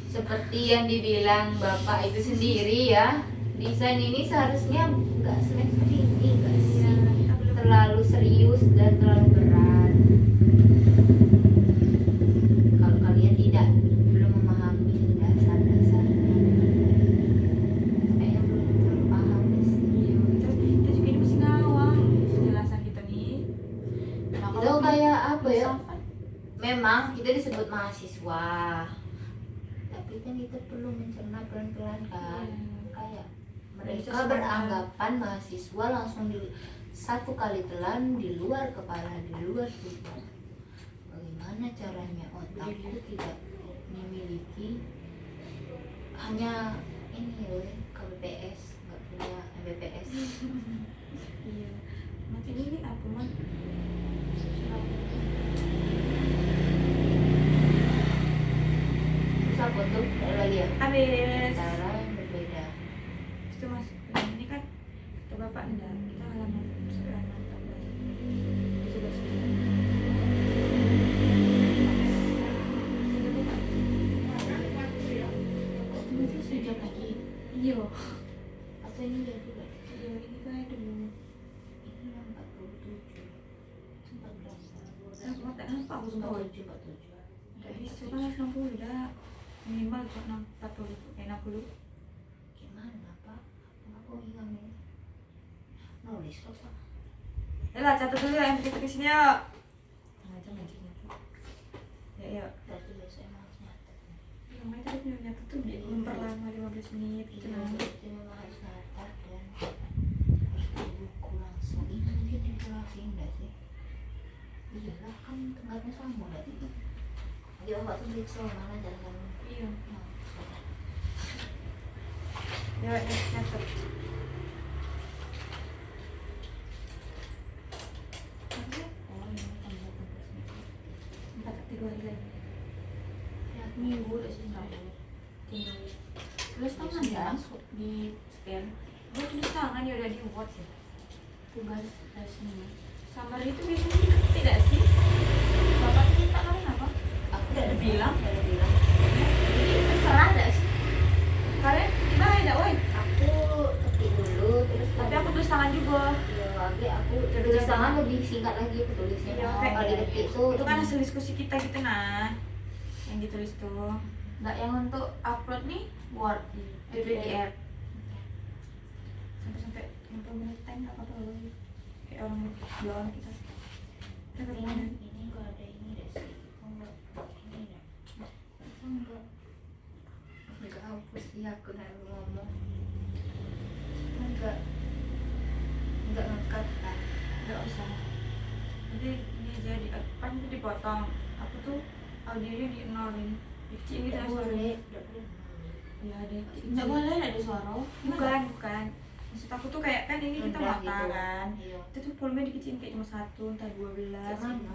Seperti yang dibilang Bapak itu sendiri ya. Desain ini seharusnya nggak semester ini, nggak sih? Kita belum Terlalu serius dan terlalu berat. Kalau kalian belum memahami dasar-dasarnya, kayaknya belum terlalu paham deh sih. kita juga ini masih ngawang penjelasan kita nih. Nah, Itu kayak apa ya? filsafat, Memang kita disebut mahasiswa, tapi kan kita perlu mencerna pelan-pelan kan. Kayak mereka Bisa beranggapan mahasiswa langsung satu kali telan di luar kepala, di luar tubuh. Bagaimana caranya otakku tidak memiliki hanya ini ya KBPS, nggak punya MBPS. Iya. Mati ini apa man? Terus apa tuh? Ada lagi ya? Habis. Cara yang berbeda. Itu mas. Ini kan kata bapak enggak. Kita halaman 14. Itu juga sudah. itu sejam lagi. Iya. Atau ini dia juga? Iya ini kayak dulu. Ini yang 47. 14. Aku tak nampak aku sumpah. 47, 47. Enggak bisa kan harus 60 dah. Minimal cuma 40 60. Gimana Pak? Aku ingat ini. Nulis loh Pak. Yalah catat dulu yang kita kesini yuk. Macam mancingnya. Ya. Berarti biasanya harus nyatet. Yang main tadi punya nyata tuh dia memperlama 15 menit gitu Iya, nah. berarti memang harus nyatet dan harus di buku langsung. Itu mungkin di kelas enggak sih? Iya lah, kan tempatnya sama berarti. Jadi Bapak tuh periksa mana jalan Iya. Nah, sudah. Ya nyatet. Oh ini tambah 15 menit. 4 kategori lagi. Minggu udah selesai. Tinggal Tulis tangan ya, di scan gue tulis tangan ya udah di Word ya. tugas resmi. Sambar itu biasanya diketik tidak sih? Bapak tuh minta kalian apa? Aku Udah bilang. udah bilang. Jadi terserah enggak sih? Kalian gimana tidak woi? Aku ketik dulu terus Tapi aku tulis tangan juga. iya lagi aku tulis tangan lebih singkat lagi aku tulisnya. Iya, Kalau di ketik tuh Itu kan hasil diskusi kita gitu nah. Yang ditulis tuh. Nggak yang untuk upload nih Word di PDF. Sampai 60 menit time nggak apa-apa loh. Kayak orang dua orang kita. Kita bermain. ini enggak ada ini deh sih. Oh, enggak. Ini enggak. Enggak. Enggak hapus sih aku harus ngomong. Enggak ngangkat kan. Nggak usah. Nanti ini jadi kan itu dipotong. Aku tuh audionya di nolin. Dikecilin gitu Enggak lah suaranya. boleh, enggak boleh. Ya ada. Nggak boleh ada suara. Bukan. Maksud aku tuh kayak kan ini kita Rendah mata gitu. kan. Iya. Itu tuh volumenya dikecilin kayak cuma 1, entah 12. Gimana?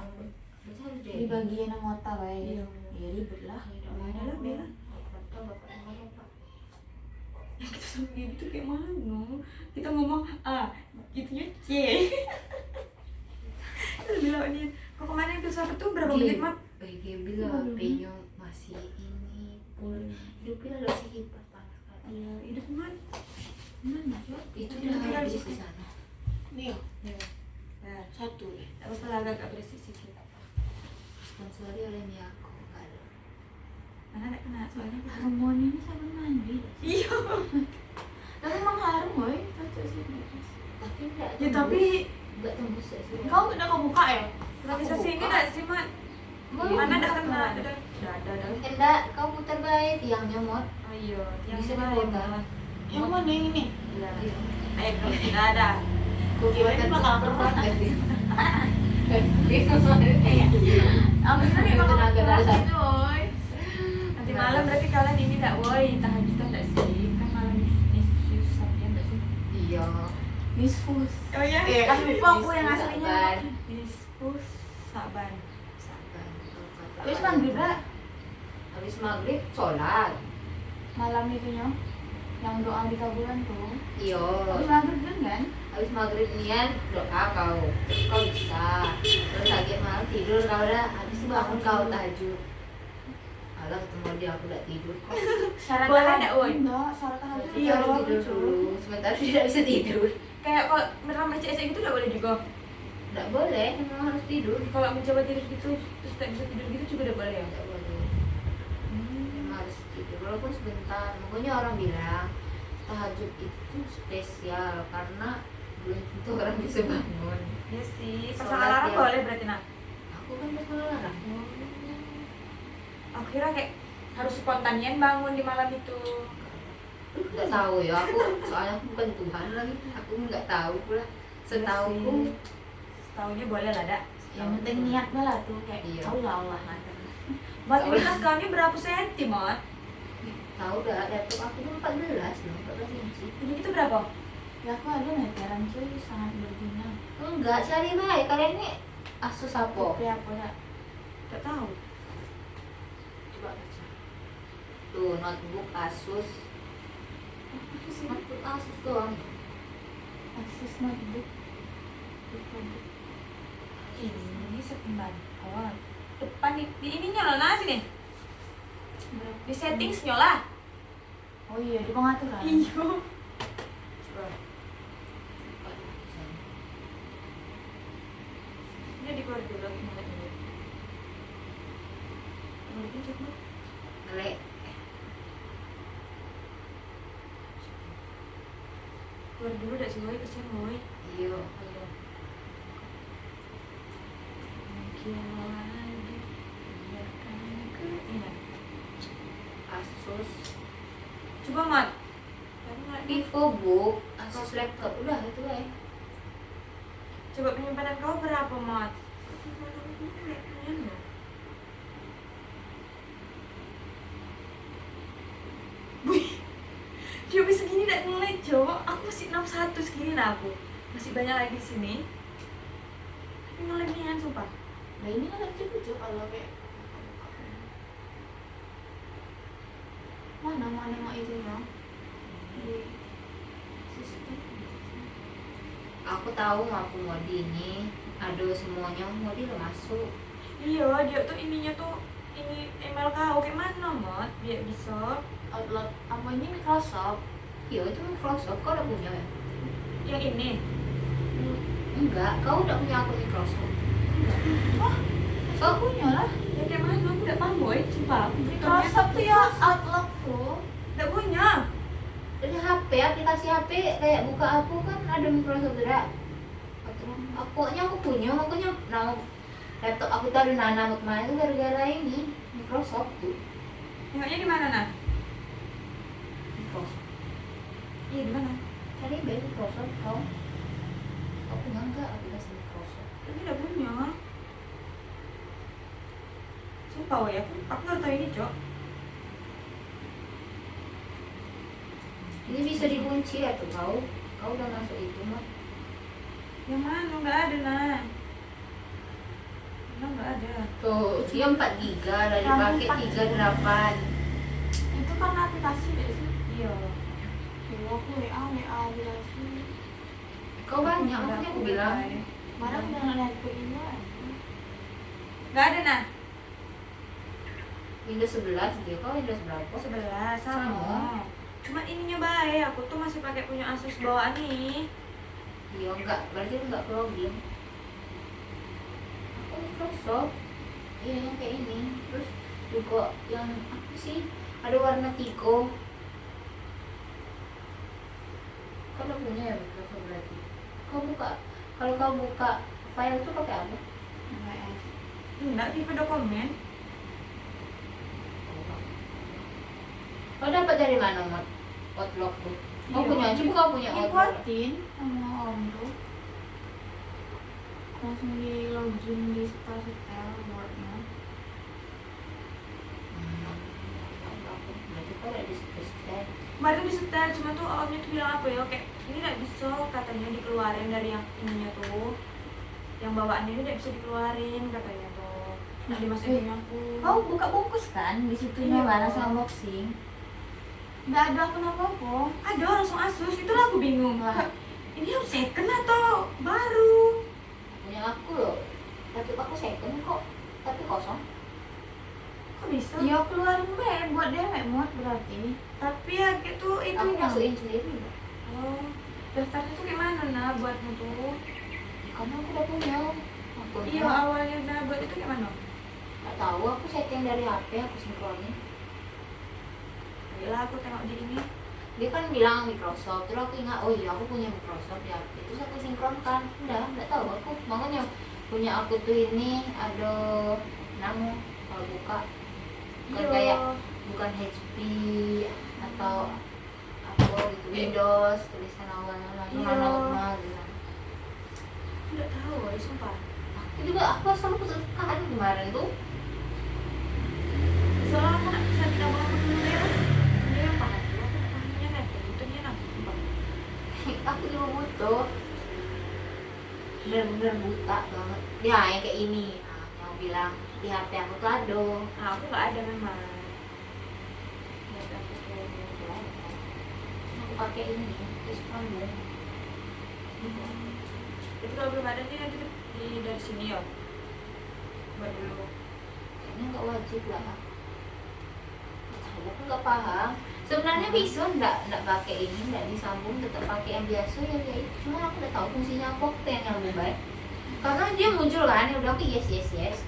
Berarti harus Di bagian yang otak kayak Iya. ya ribet lah. Ya udah lah, biar lah. Atau Bapak Sama kayak gitu kayak mana? Kita ngomong A, gitunya C. Terus bilang ini, kok kemarin ke Sabtu tuh berapa menit mat? Dia bilang HP-nya masih ini full. Hidupnya ada si kipas panas kali. Iya, hidup mat. Mana coba? Itu Udah udah habis habis di sana. Nih, Ya. Nah, satu nih. tak apa-apa agak bersih sedikit. Sponsori oleh Miyako. Nggak ada. Mana nak kena soalnya. Harmoni ini sabun mandi. Iya. Tapi emang harum boy, cocok sih. Tapi enggak. Ya tapi enggak tembus ya sih. Kau udah kau buka ya? organisasi ini enggak sih mat? Mana enggak kena? Ada. Enggak, kau putar baik tiangnya mod. Oh iya, yang Bisa mana dibuka. yang mana? Yang mana yang ini? Iya. Iya. Ayo kalau tidak ada. Kau kira ini bakal keras. Aku kira ini bakal Tenaga keras dalam. gitu boy. Nanti malam berarti kalian ini enggak woi, tahajudan enggak sih? Kan malam ini Sabtu enggak sih? Iya. Nisfus. Oh iya. Kan lupa aku yang aslinya. Sabar. Diskus Saban. Sabar. Habis maghrib lah. Habis maghrib sholat. Malam itunya yang doa dikabulkan tuh. Iya. Habis maghrib kan? Habis maghrib nian doa kau. Terus kau bisa. Terus lagi malam tidur kau udah. Habis itu bangun kau tahajud. Alah ketemu dia aku udah tidur kok. Syarat Boleh tahajud. nggak, Woy? Enggak, syarat tahajud. Iya Iya, harus tidur dulu. Sementara tidak bisa tidur. Kayak kalau beneran baca esek gitu enggak boleh juga. Tidak boleh, memang harus tidur. Kalau mencoba tidur gitu terus tak bisa tidur gitu juga udah boleh ya? Tidak boleh. Memang harus tidur walaupun sebentar. Makanya orang bilang tahajud itu spesial karena belum tentu orang bisa bangun. Iya sih. Sholat Pasang alarm ya. boleh berarti nak. Aku kan pasang alarm. Aku kira kayak harus spontanian bangun di malam itu. Nggak tahu ya aku, soalnya aku bukan Tuhan lagi. Aku nggak tahu pula. Setauku Setaunya boleh lah dak. Yang penting niatnya lah tuh kayak Iya. Allah nanti. Buat ini tas kamu berapa senti mat? tahu dah laptop aku tuh 14 loh, 14 inci. Ini kita berapa? Ya aku ada meteran cuy, sangat berguna. Enggak, cari baik. Kalian ini Asus apa? Tapi apa ya? Tidak tahu. Coba baca. Tuh, notebook Asus. Notebook Asus doang. Asus notebook. Ini sebentar. Oh, depan di ininya loh nasi nih. Di settingsnya lah. Oh iya, di pengaturan. Iya. Coba. Ini dikeluar dulu, aku mau lihat dulu. Mau dipencet mat? Ngelek. Keluar dulu dak sih woy, kesian woy. Iya. Ayo. Mungkin lagi biarkan keinginan. Asus Coba mat. Aku nggak di- VivoBook, Asus laptop udah itu ya. Coba penyimpanan kau berapa mat? Penyimpanan aku ini punya loh. Wih, dia bisa segini dak ngelek cowok. Aku masih 61 segini lah aku. Masih banyak lagi di sini. Tapi ngelek nian sumpah. Nah ini kan lucu-lucu kalau kayak mana mau nengok itu ya di sistem. Aku tahu aku Modi ini. Aduh semuanya Modi udah masuk. Iya, dia tuh ininya tuh ini email kau kayak mana mat? Biar bisa. Outlook apa ini Microsoft? Iya itu Microsoft, kau udah punya ya? Yang ini. Enggak, kau udah punya akun Microsoft? Enggak. Wah, Kau punya lah. Ya kayak mana? Aku udah paham boy, sumpah. Microsoft tuh ya Outlook tuh. Udah punya. dari HP, aplikasi HP kayak buka aku kan ada Microsoft juga. Akunya aku punya, makanya nama laptop aku tuh ada nama kemarin tuh gara-gara ini Microsoft tuh. Tengoknya di mana nah? Microsoft. Iya di mana? Cari baik Microsoft kau. Kau punya enggak aplikasi Microsoft? Tapi udah punya. Sumpah woy, aku baru tahu ini cok. Ini bisa dikunci ya tuh kau. Kau udah masuk itu mah. Yang mana? Nggak ada nah. Nggak ada. Tuh, dia 4 GB dari Kamu paket 4 38. Itu kan aplikasi deh sih. Iya. Iya, aku WA aja sih. Kau banyak, Udah makanya aku bilang. bye. Mana udah ngeliat ke ini Nggak ada nah. Windows 11 dia, kau Windows berapa? 11 sama. Sama. Cuma ininya baik, aku tuh masih pakai punya Asus bawaan nih. Iya enggak, berarti enggak problem. Aku Microsoft. Iya yang kayak ini. Terus juga yang apa sih? Ada warna tigo. Kalau punya ya Microsoft berarti. Kau buka, kalau kau buka file tuh pakai apa? MWS. Enggak, Viva dokumen. Kau dapat dari mana mod? Outlook tuh. Kau Iya. punya, coba kau punya Outlook. Importin sama om tuh. Langsung di login di setel wordnya. Berarti kau udah di-setel. Kemarin disetel, cuma tuh omnya tuh bilang apa ya, kayak ini nggak bisa katanya dikeluarin dari yang ininya tuh, yang bawaannya ini nggak bisa dikeluarin katanya tuh, nggak dimasukin aku. Kau buka bungkus kan di situ Iya. mana sama unboxing. Nggak ada apa-apa. Ada langsung Asus, itulah aku bingung. Lah. Kak, ini yang second atau baru? Punya aku loh. Laptop aku second kok, tapi kosong. Kok bisa? Iya keluarin buat dewek mod berarti. Tapi ya gitu Aku itunya. masukin sendiri. Oh, daftarnya tuh gimana nah buatnya tuh? Karena aku udah punya. Aku Iya awalnya nah buat itu gimana? nggak tahu, aku setting dari HP, aku sinkronin. Lah aku tengok di ini. Dia kan bilang Microsoft, terus aku ingat, oh iya aku punya Microsoft di HP. Terus aku sinkronkan, udah nggak tahu aku. Makanya punya aku tuh ini ada nama kalau buka bukan kayak bukan HP atau apa gitu Windows tulisan awalnya langsung Iya. nama gitu. Tidak tahu, ya sumpah. Aku juga aku selalu kesukaan kemarin tuh. Soalnya aku nggak bisa tidak mau aku dulu ya. Dia yang paham, aku pahamnya netting itu dia nanti sumpah. Aku juga butuh bener-bener buta banget ya yang kayak ini. Nah, yang bilang di HP aku tuh ada. Nah aku nggak ada memang. Ya aku tuh. Aku pakai ini terus kamu Tapi kalau belum ada nih nanti dari sini ya. Buat dulu. kayaknya nggak wajib lah. Tahu aku nggak paham. Sebenarnya bisa nggak pakai ini, nggak disambung, tetap pakai yang biasa ya kayak itu. Cuma aku udah tahu fungsinya apa, aku pengen yang lebih baik. Karena dia muncul kan, ya udah aku yes.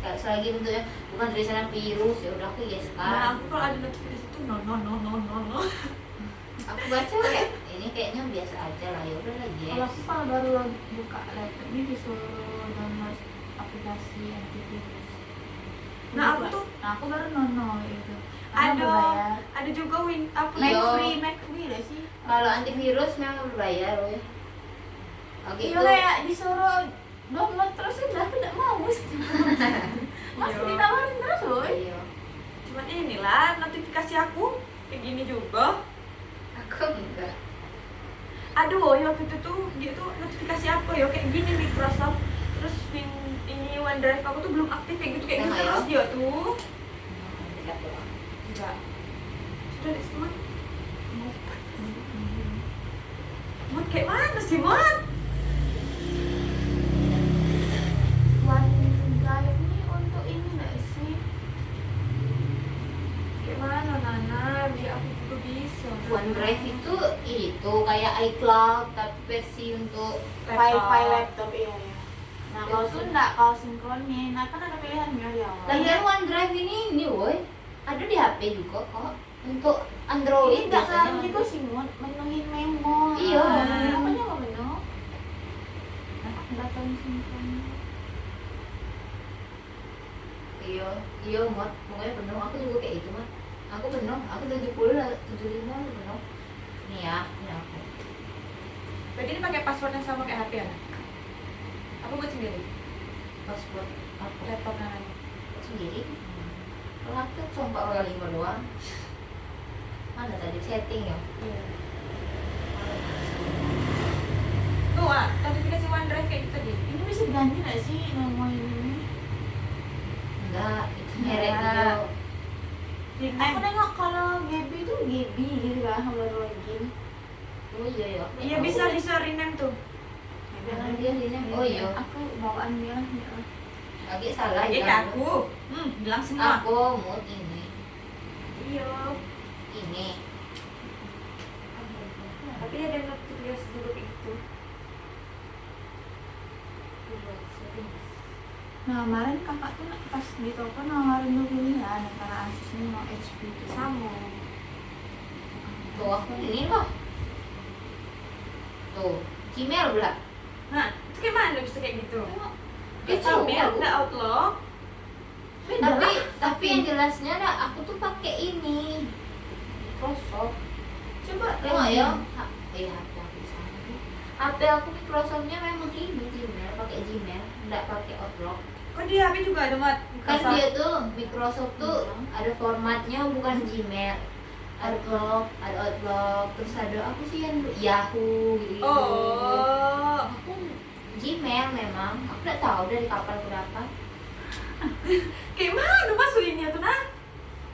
Kayak selagi bentuknya bukan tulisannya virus, ya udah aku yes Nah kan. aku kalau ada notifikasi itu no. Aku baca kayak ini kayaknya biasa aja lah, ya udah lah Kalau yes. aku kalau baru buka laptop ini disuruh download aplikasi antivirus. Nah, aku tuh- aku baru nono itu. Ada juga apa Mac Iya. Mac free lah sih. Kalau antivirus memang berbayar loh. Oke Iya itu kayak disuruh download terus udah aku tidak mau mesti. Masih Iya. ditawarin terus woy. iya. Cuman inilah notifikasi aku kayak gini juga. Aku enggak. Aduh, woy, waktu itu tuh dia tuh notifikasi apa ya kayak gini Microsoft. Terus ini OneDrive aku tuh belum aktif kayak gitu Nah, terus ya. dia tuh. Enggak doang. Enggak. Sudah deh teman. Mod kayak mana sih mod? OneDrive ini untuk ini nggak sih? Kayak mana Nana? Biar aku juga bisa. OneDrive itu kayak iCloud tapi versi untuk File-file laptop iya ya. Nah Itu. kalau tuh enggak, kalau sinkronin, nah kan ada pilihannya di awal. lagian OneDrive ini woi ada di HP juga kok untuk Android Ini enggak biasanya. kan juga sih Mun, menuhin memo. Iya. Apa nyawa menu? Data sinkron. Iya mod pokoknya penuh aku juga kayak itu mod aku penuh aku 70 lah 75 aku penuh nih ya ini aku Berarti ini pakai password yang sama kayak HP ya? Nak? Aku buat sendiri. password aku Laptop Nana. sendiri kalau aku cuma 4 kali 5 doang mana tadi setting ya. Iya. Tuh ah, notifikasi OneDrive kayak gitu tadi. Ini bisa ganti nggak sih memo ini? Enggak itu merek Enggak. itu Aku nengok kalau Gaby itu Gaby gitu kan, kalau baru login. Oh iya ya. Iya bisa rename tuh. Jangan dia ini. Oh iya. Aku bawaan dia ya. Lagi salah Lagi ke ya. aku. Bilang semua. Aku mood ini. Iya. Ini. Tapi ada notifikasi juga kayak gitu. Nah kemarin kakak tuh pas di toko nawarin dua pilihan antara Asus ini mau HP tuh. Sama. Tuh aku ini loh. Tuh, Gmail pula. Nah, itu kayak mana bisa kayak gitu? Dia Gmail, tahu. nggak Outlook. Tapi yang jelasnya dah aku tuh pakai ini Microsoft. Coba Tengok ya. HP aku di sana. HP aku Microsoftnya memang ini Gmail, pakai Gmail, nggak pakai Outlook. Kok di HP juga ada mat? Kan dia tuh Microsoft tuh ada formatnya bukan Gmail. Ada Outlook, terus ada apa sih yang Yahoo gitu. Oh. Aku Gmail memang. Aku nggak tahu dari kapan ke dapat. Kayak mana masukinnya tuh nah?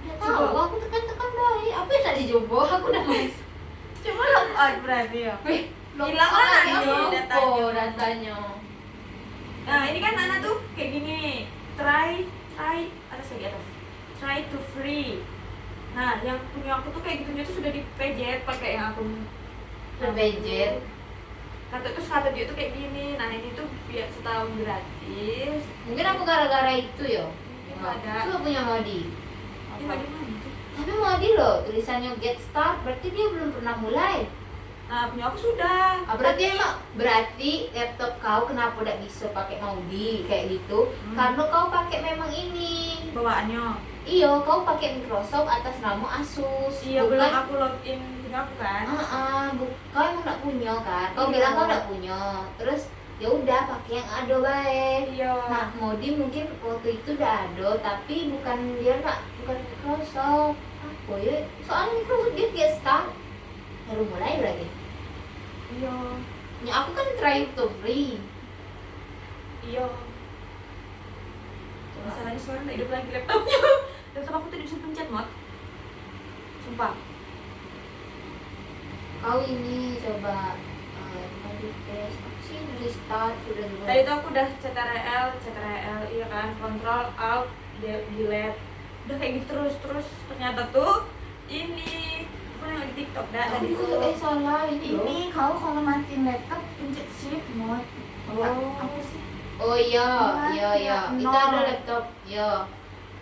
Nggak tahu. Aku tekan-tekan baik. Apa yang tadi coba? Aku udah masuk. Coba logout berarti ya. Hilang lagi datanya. Nah ini kan Nana tuh kayak gini. Try atas lagi atas. Try to free. Nah yang punya aku tuh kayak gitunya tuh sudah di pejet pakai yang aku Budget. kata dia tuh kayak gini. Nah ini tuh biar setahun gratis. Mungkin aku gara-gara itu ya. Ada. Coba punya Modi. Ini ada mana tuh? Tapi Modi loh tulisannya get start, berarti dia belum pernah mulai. Nah punya aku sudah. Berarti laptop kau kenapa tidak bisa pakai Modi kayak gitu? Karena kau pakai memang ini. Bawaannya. Iya, kau pakai Microsoft atas nama Asus. Iya bukan? belum aku login punya aku kan. Kau emang nggak punya kan? Kau Iya. bilang kau nggak punya. Terus ya udah pakai yang ada baik. Iya. Nah, Modi mungkin waktu itu udah ada, tapi bukan Microsoft. Apa ya? Soalnya Microsoft dia get start baru mulai berarti. Iya. Ya aku kan try to free. Iya. Masalahnya sekarang nggak hidup lagi laptopnya. Laptop aku tidak bisa pencet mod. Sumpah. Kau ini coba refresh apa sih restart sudah dulu. Tadi tuh aku udah CTRL iya kan, Control Alt Delete. Udah kayak gitu terus ternyata tuh ini apa yang di TikTok dah. Tadi Tadi tuh tuh salah ini loh. Ini kau kalau matiin laptop pencet sleep mode. Oh. Apa sih? Oh iya. Itu Nol. ada laptop. Ya.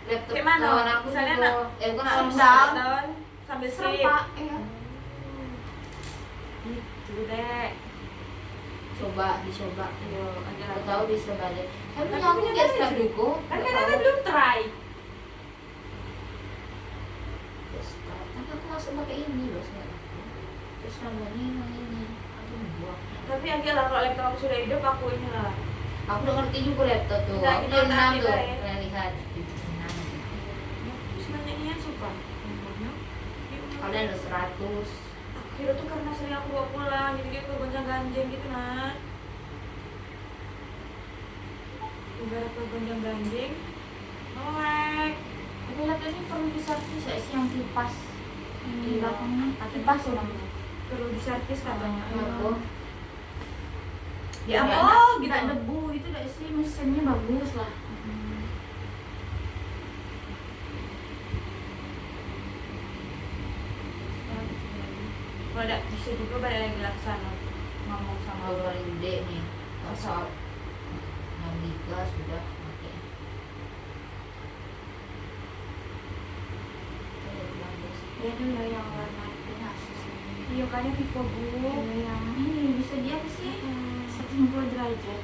Laptop Kayak mana? kawan aku Misalnya juga. Bukan aku Shutdown. sambil Serem sleep. pak ya. Gitu deh. dicoba. Iya, ada Aku lagi. tahu bisa balik. Tapi Tapi aku punya nggak dia start juga. juga. Kan kadang belum try. Tapi aku masuk pakai ini loh sekarang. Terus namanya ini. Aku buang. Tapi agak lah kalau laptop aku sudah hidup aku ini lah. Aku udah ngerti juga laptop tuh. Nggak, Aku kita tujuh enam ngerti tuh. lah ya. Pernah lihat 76. Terus nanya ini suka. Kalian udah 100. Aku kira tuh karena sering aku bawa pulang, jadi dia kegonjang ganjing gitu nah. Gara kegonjang ganjing, melek. Tapi laptop ini perlu diservis ya sih yang kipas. Di Iya. belakangnya kipas ya namanya. Perlu diservis katanya. Aku Ya Nggak- oh gitu. nggak debu itu nggak sih mesinnya bagus lah. Kalau ada bisa juga balik lagi laksana ngomong sama mau paling gede nih. WhatsApp 6 giga sudah pakai. Ya ada lah yang warna itu Asus ini. iya kan yang Vivo Bu. Ada yang ini bisa dia apa sih? 190 derajat.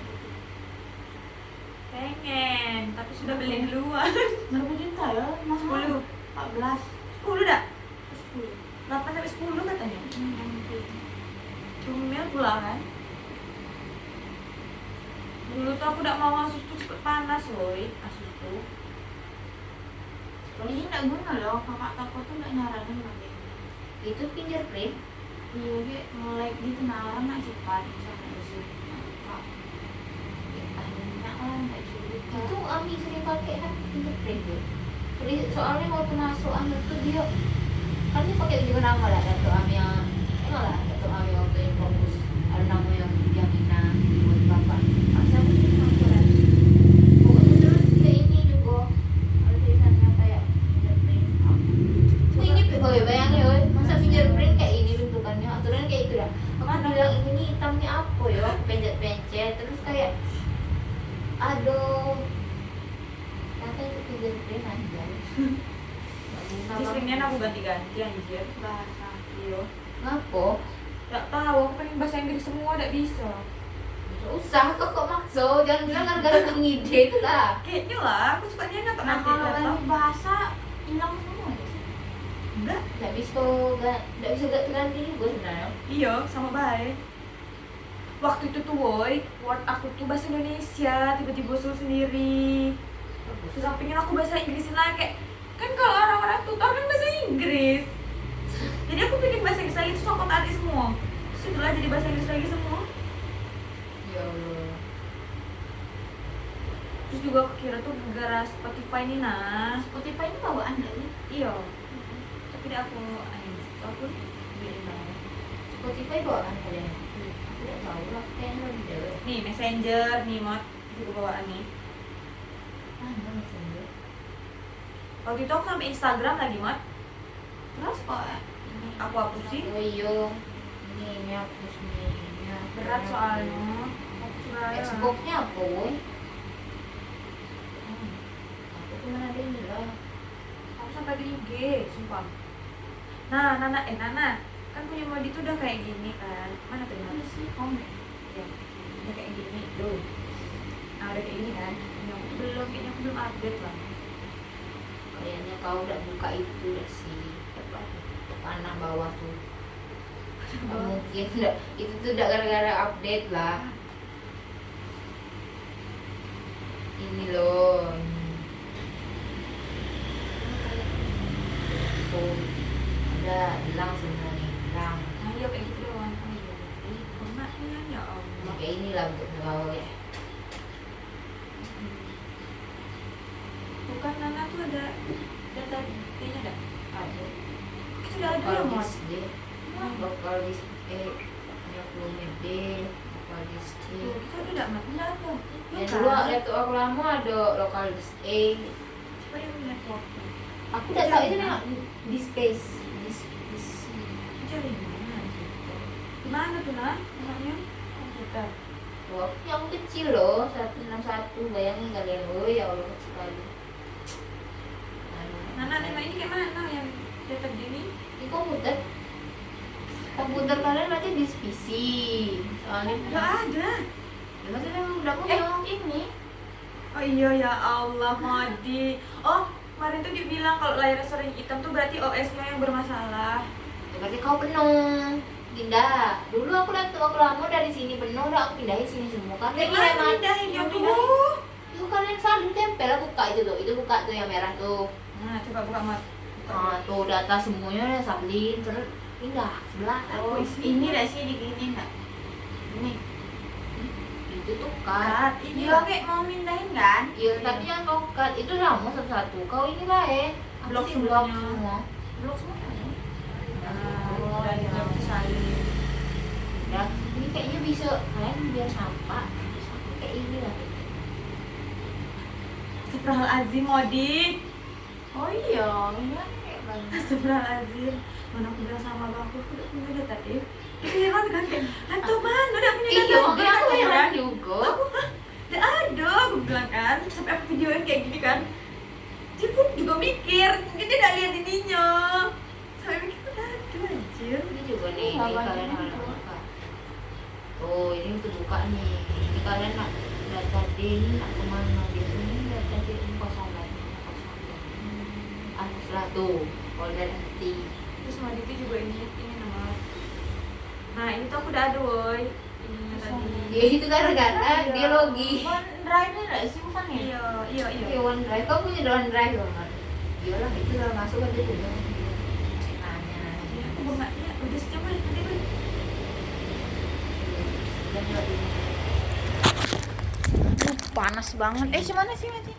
Pengen, tapi sudah beli duluan. Berapa juta ya? Mas 10. 14. 10 dah? 10. 8 sampai 10 katanya. Cumil pula kan. Dulu tuh aku gak mau Asus tuh cepet panas woi, Asus tuh. Ini nggak guna loh, kakak takut tuh nggak nyaranin pakai ini. Itu fingerprint. Iya, kayak nge-lag gitu, nah orang nggak cepat misalnya isi. Banyak lah nggak sulit. Itu Ami sering pakai kan fingerprint tuh. Jadi soalnya waktu masuk Ami tuh dia kan dia pakai juga nama lah kan tuh Ami yang lah atau kami waktu yang fokus ada nama yang Ina buat bapak asal mungkin campuran pokoknya terus dia ini juga ada tulisannya kayak fingerprint oh ini oh bayangin ya masa fingerprint kayak ini bentukannya aturan kayak itu dah aku bilang ini hitamnya apa ya aku pencet terus kayak aduh ternyata itu fingerprint aja Listriknya aku ganti-ganti anjir. bahasa. Iya. ngapo Gak tahu, aku pengen bahasa Inggris semua gak bisa. Gak usah kok makso jangan bilang gara-gara kamu ide itu lah Kayaknya lah, aku sukanya nggak Nah kalau ganti bahasa hilang semua ya sih. Enggak. nggak bisa ganti juga sebenarnya Iya, sama baik. Waktu itu tuh woi, word aku tuh bahasa Indonesia, tiba-tiba usul sendiri. Terus aku pengen aku bahasa Inggrisin lagi kayak kan kalau orang-orang tutor kan bahasa Inggris. Jadi aku bikin bahasa Inggris lagi terus aku tarik semua. Terus itulah jadi bahasa Inggris lagi semua. ya Allah Terus juga aku kira tuh gara-gara Spotify ini nah. Spotify ini bawaan gak sih? Iya. Tapi dah aku aku beliin banget. Spotify bawaan kalian aku tidak tahu lah kayaknya lebih jauh Nih Messenger, nih mod juga bawaan nih. mana messenger Waktu itu aku sampai Instagram lagi mod. Terus kok Ini aku hapusin. oh iya ini aku semuanya Berat soalnya. Hapus raya. Xbox-nya apa woy aku cuma ada ini lah Aku sampai di IG, sumpah. Nah, Nana, kan punya mod itu udah kayak gini kan. Mana tuh ini Nana? sih komen. Ya, udah kayak gini, tuh. Nah, udah kayak gini kan. Ini aku belum, kayaknya aku belum update lah. kayaknya kau udah buka itu udah sih apa panah bawah tuh nggak mungkin udah itu tuh udah gara-gara update lah ini loh ini oh ada hilang semua nih hilang Nah, iya kayak gitu doang. Oh iya. Formatnya ya Nah, Allah. kayak inilah untuk kau ya Bukan Nana tuh ada data D-nya ada. ada Kita udah ada ya mod. disk D lokal disk E ada volume D lokal disk C Tuh, kita udah ada mod. Udah ada. ya dulu laptop aku lama ada lokal disk E Coba yang network. aku udah tahu itu nih di space di Cari mana? Di mana tuh Nah? Namanya? Komputer. waktu aku kecil loh 161 bayangin kalian oh ya Allah kecil sekali Nana, tema ini kayak mana yang data gini? di komputer kalian berarti di PC soalnya Gak ada. ya maksudnya udah punya Ini. Oh iya ya Allah, Madi. Oh, kemarin tuh dibilang kalau layarnya sering hitam tuh berarti OS-nya yang bermasalah. ya berarti kau penuh pindah dulu aku laptop aku lama dari sini penuh udah aku pindahin sini semua kan Kayak ini mana pindahin ya tuh? itu kalian salin tempel buka itu tuh buka tuh yang merah tuh Nah, coba buka mat. nah tuh data semuanya udah salin terus pindah sebelah Oh, ini dah sih digini enggak? Ini. itu tuh kan Iya, kayak mau mindahin kan? iya tadi yang kau cut itu lama satu-satu kau ini lah Blok sih blok semuanya. semua Blok semua kan? Oh, Udah iya. itu salin. ya ini kayaknya bisa kalian biar nampak kayak ini lah Astagfirullahaladzim, Modi. Oh iya, ini kan kayak banyak. Astagfirullahaladzim. Mana aku bilang sama abang aku udah punya data deh. Dia heran kan kayak, atau mana udah punya iya data makanya aku deh?" heran juga Aku, hah? Udah ada, aku bilang kan. Sampai aku videoin kayak gini kan. Dia pun juga mikir, mungkin dia gak lihat ininya. Sampai mikir, aduh anjir. ini juga nih ini Lawannya kalian itu. harus buka oh ini untuk buka nih ini kalian nak data D ini nak kemana biasanya ini data D ini kosong lagi lah tuh folder empty Terus Modi itu juga ini nama. Nah ini tuh aku udah ada woi. Ini tadi. ya itu gara-gara Iya. dia login OneDrive-nya enggak sih bukan ya? Iya, iya, iya. iya OneDrive kau punya OneDrive kan iyalah itu udah masuk aja tuh nanya Ya, aku bengak ya. Udah sejam aja nanti boy. dan login Panas banget. Mana sih Mati?